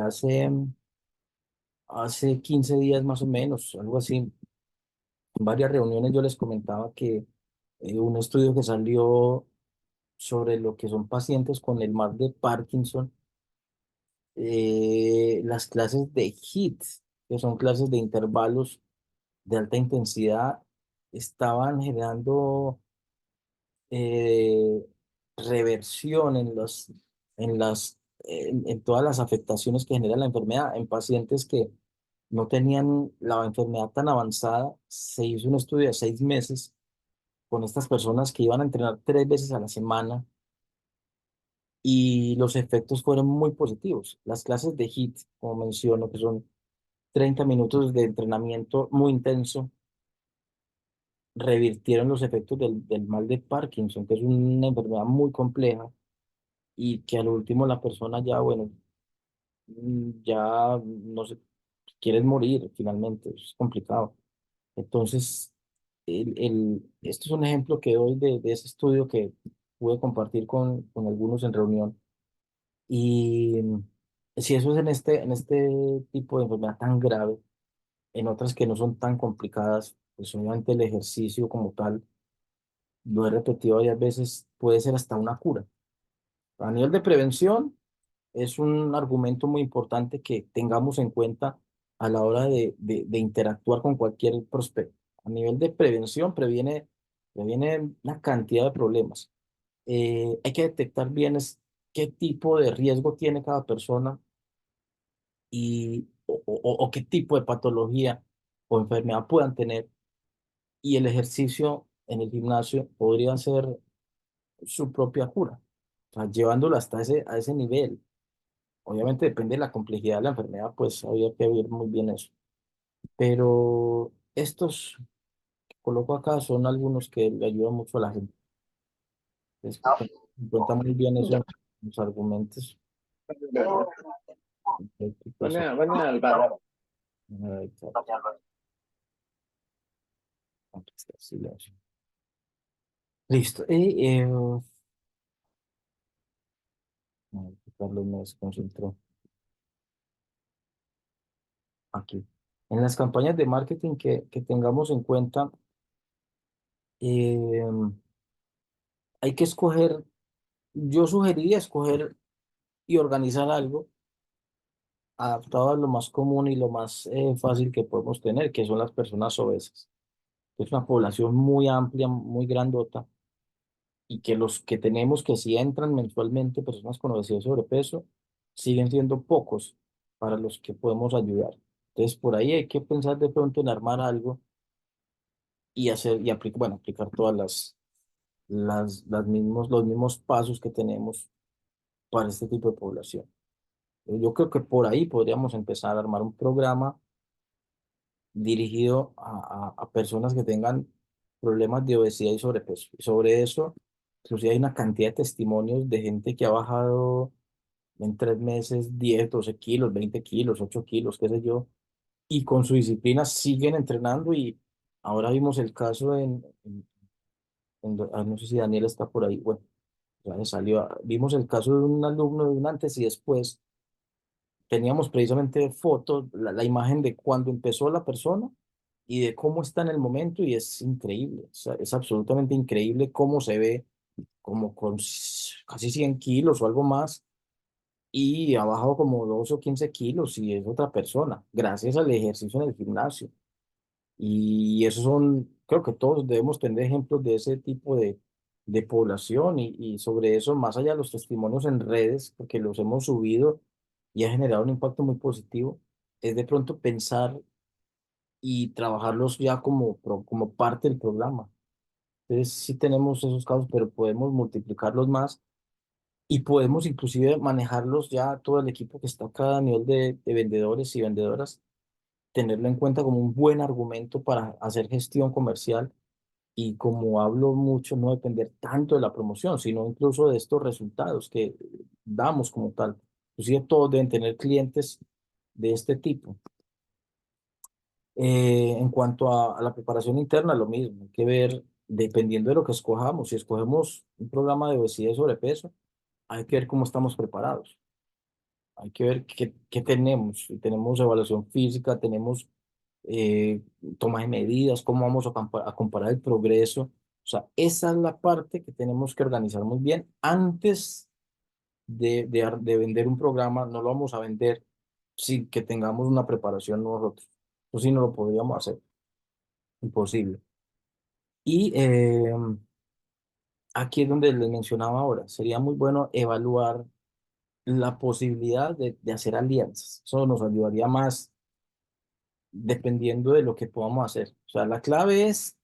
hace 15 días más o menos, algo así, en varias reuniones yo les comentaba que un estudio que salió sobre lo que son pacientes con el mal de Parkinson, las clases de HIIT, que son clases de intervalos de alta intensidad, estaban generando eh, reversión en todas las afectaciones que genera la enfermedad. En pacientes que no tenían la enfermedad tan avanzada, se hizo un estudio de 6 meses con estas personas que iban a entrenar 3 veces a la semana y los efectos fueron muy positivos. Las clases de HIIT, como menciono, que son 30 minutos de entrenamiento muy intenso, revirtieron los efectos del mal de Parkinson, que es una enfermedad muy compleja y que al último la persona ya, bueno, ya no sé, quiere morir finalmente, es complicado. Entonces, esto es un ejemplo que doy de ese estudio que pude compartir con algunos en reunión. Y si eso es en este tipo de enfermedad tan grave, en otras que no son tan complicadas, pues obviamente el ejercicio como tal, lo he repetido varias veces, puede ser hasta una cura. A nivel de prevención, es un argumento muy importante que tengamos en cuenta a la hora de interactuar con cualquier prospecto. A nivel de prevención, previene una cantidad de problemas. Hay que detectar bien qué tipo de riesgo tiene cada persona o qué tipo de patología o enfermedad puedan tener. Y el ejercicio en el gimnasio podría ser su propia cura, o sea, llevándolo hasta a ese nivel. Obviamente depende de la complejidad de la enfermedad, pues había que ver muy bien eso. Pero estos que coloco acá son algunos que le ayudan mucho a la gente. Es que ten en cuenta muy bien eso en los argumentos. Buena al bar. Ahí aquí está, silencio. Listo. Ay, Carlos me desconcentró. Aquí. En las campañas de marketing que tengamos en cuenta, eh, hay que escoger, yo sugeriría escoger y organizar algo adaptado a lo más común y lo más fácil que podemos tener, que son las personas obesas. Es una población muy amplia, muy grandota, y que los que tenemos que sí entran mensualmente, personas con obesidad y sobrepeso, siguen siendo pocos para los que podemos ayudar. Entonces, por ahí hay que pensar de pronto en armar algo y hacer y aplicar, bueno, aplicar todas los mismos pasos que tenemos para este tipo de población. Yo creo que por ahí podríamos empezar a armar un programa dirigido a personas que tengan problemas de obesidad y sobrepeso. Y sobre eso, inclusive hay una cantidad de testimonios de gente que ha bajado en 3 meses 10 12 kilos, 20 kilos, 8 kilos, qué sé yo, y con su disciplina siguen entrenando y ahora vimos el caso no sé si Daniel está por ahí, bueno, ya le salió, vimos el caso de un alumno de un antes y después, teníamos precisamente fotos, la imagen de cuando empezó la persona y de cómo está en el momento y es increíble, o sea, es absolutamente increíble cómo se ve, como con casi 100 kilos o algo más y ha bajado como 12 o 15 kilos y es otra persona, gracias al ejercicio en el gimnasio. Y esos son, creo que todos debemos tener ejemplos de ese tipo de población y sobre eso, más allá de los testimonios en redes, porque los hemos subido y ha generado un impacto muy positivo, es de pronto pensar y trabajarlos ya como parte del programa. Entonces, sí tenemos esos casos, pero podemos multiplicarlos más y podemos inclusive manejarlos ya todo el equipo que está acá a nivel de vendedores y vendedoras, tenerlo en cuenta como un buen argumento para hacer gestión comercial y como hablo mucho, no depender tanto de la promoción, sino incluso de estos resultados que damos como tal. Inclusive todos deben tener clientes de este tipo. En cuanto a la preparación interna, lo mismo, hay que ver, dependiendo de lo que escojamos, si escogemos un programa de obesidad y sobrepeso, hay que ver cómo estamos preparados. Hay que ver qué tenemos. Si tenemos evaluación física, tenemos eh, toma de medidas, cómo vamos a comparar el progreso. O sea, esa es la parte que tenemos que organizar muy bien antes de vender un programa. No lo vamos a vender sin que tengamos una preparación nosotros. Eso sí no lo podríamos hacer, imposible. Y aquí es donde les mencionaba ahora, sería muy bueno evaluar la posibilidad de hacer alianzas. Eso nos ayudaría más dependiendo de lo que podamos hacer. O sea, la clave es,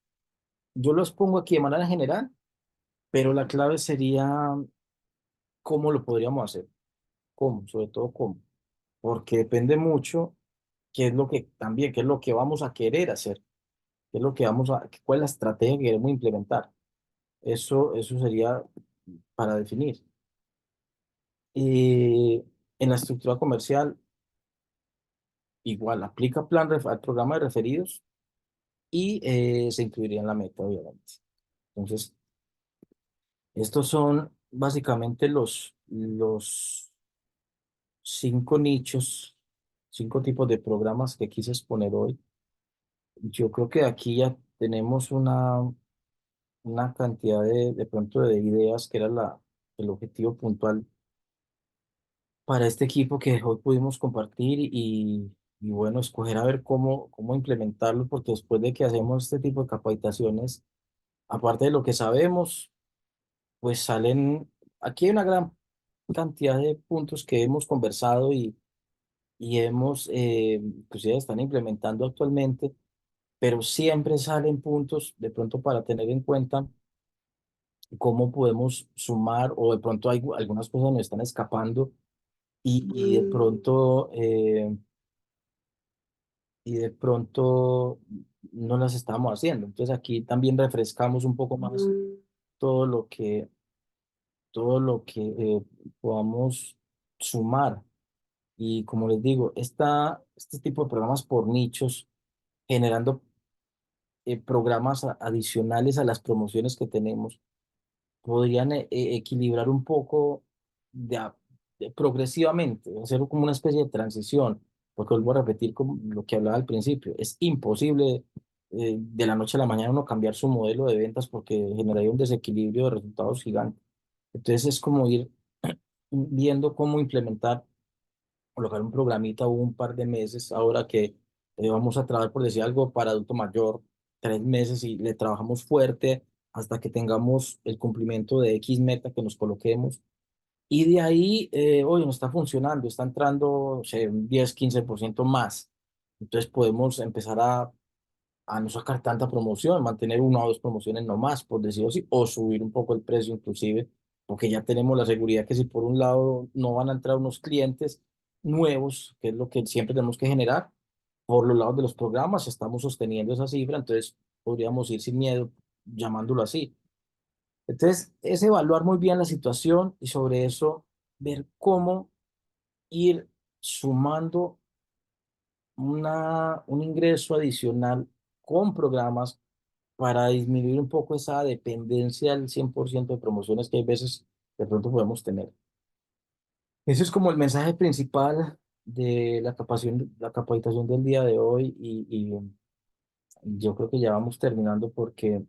yo los pongo aquí de manera general, pero la clave sería cómo lo podríamos hacer, cómo, sobre todo cómo, porque depende mucho qué es lo que también, qué es lo que vamos a querer hacer, qué es lo que cuál es la estrategia que queremos implementar. Eso sería para definir. Y en la estructura comercial, igual, aplica al programa de referidos y se incluiría en la meta, obviamente. Entonces, estos son básicamente los 5 nichos, 5 tipos de programas que quise exponer hoy. Yo creo que aquí ya tenemos una cantidad de pronto de ideas que era el objetivo puntual para este equipo que hoy pudimos compartir y bueno, escoger a ver cómo implementarlo, porque después de que hacemos este tipo de capacitaciones, aparte de lo que sabemos, pues aquí hay una gran cantidad de puntos que hemos conversado y hemos, inclusive están implementando actualmente, pero siempre salen puntos de pronto para tener en cuenta cómo podemos sumar, o de pronto hay algunas cosas nos están escapando y de pronto, no las estamos haciendo. Entonces aquí también refrescamos un poco más todo lo que, todo lo que podamos sumar. Y como les digo, este tipo de programas por nichos, generando programas adicionales a las promociones que tenemos, podrían equilibrar un poco de progresivamente, hacer como una especie de transición, porque vuelvo a repetir como lo que hablaba al principio, es imposible de la noche a la mañana uno cambiar su modelo de ventas porque generaría un desequilibrio de resultados gigante. Entonces es como ir viendo cómo implementar, colocar un programita o un par de meses, ahora que vamos a trabajar, por decir algo, para adulto mayor, 3 meses y le trabajamos fuerte hasta que tengamos el cumplimiento de X meta que nos coloquemos. Y de ahí, oye, no está funcionando, está entrando, o sea, un 10-15% más. Entonces podemos empezar a no sacar tanta promoción, mantener una o dos promociones no más, por decirlo así, o subir un poco el precio inclusive, porque ya tenemos la seguridad que si por un lado no van a entrar unos clientes nuevos, que es lo que siempre tenemos que generar, por los lados de los programas estamos sosteniendo esa cifra, entonces podríamos ir sin miedo, llamándolo así. Entonces, es evaluar muy bien la situación y sobre eso ver cómo ir sumando un ingreso adicional con programas para disminuir un poco esa dependencia al 100% de promociones que hay veces de pronto podemos tener. Ese es como el mensaje principal de la capacitación del día de hoy y yo creo que ya vamos terminando porque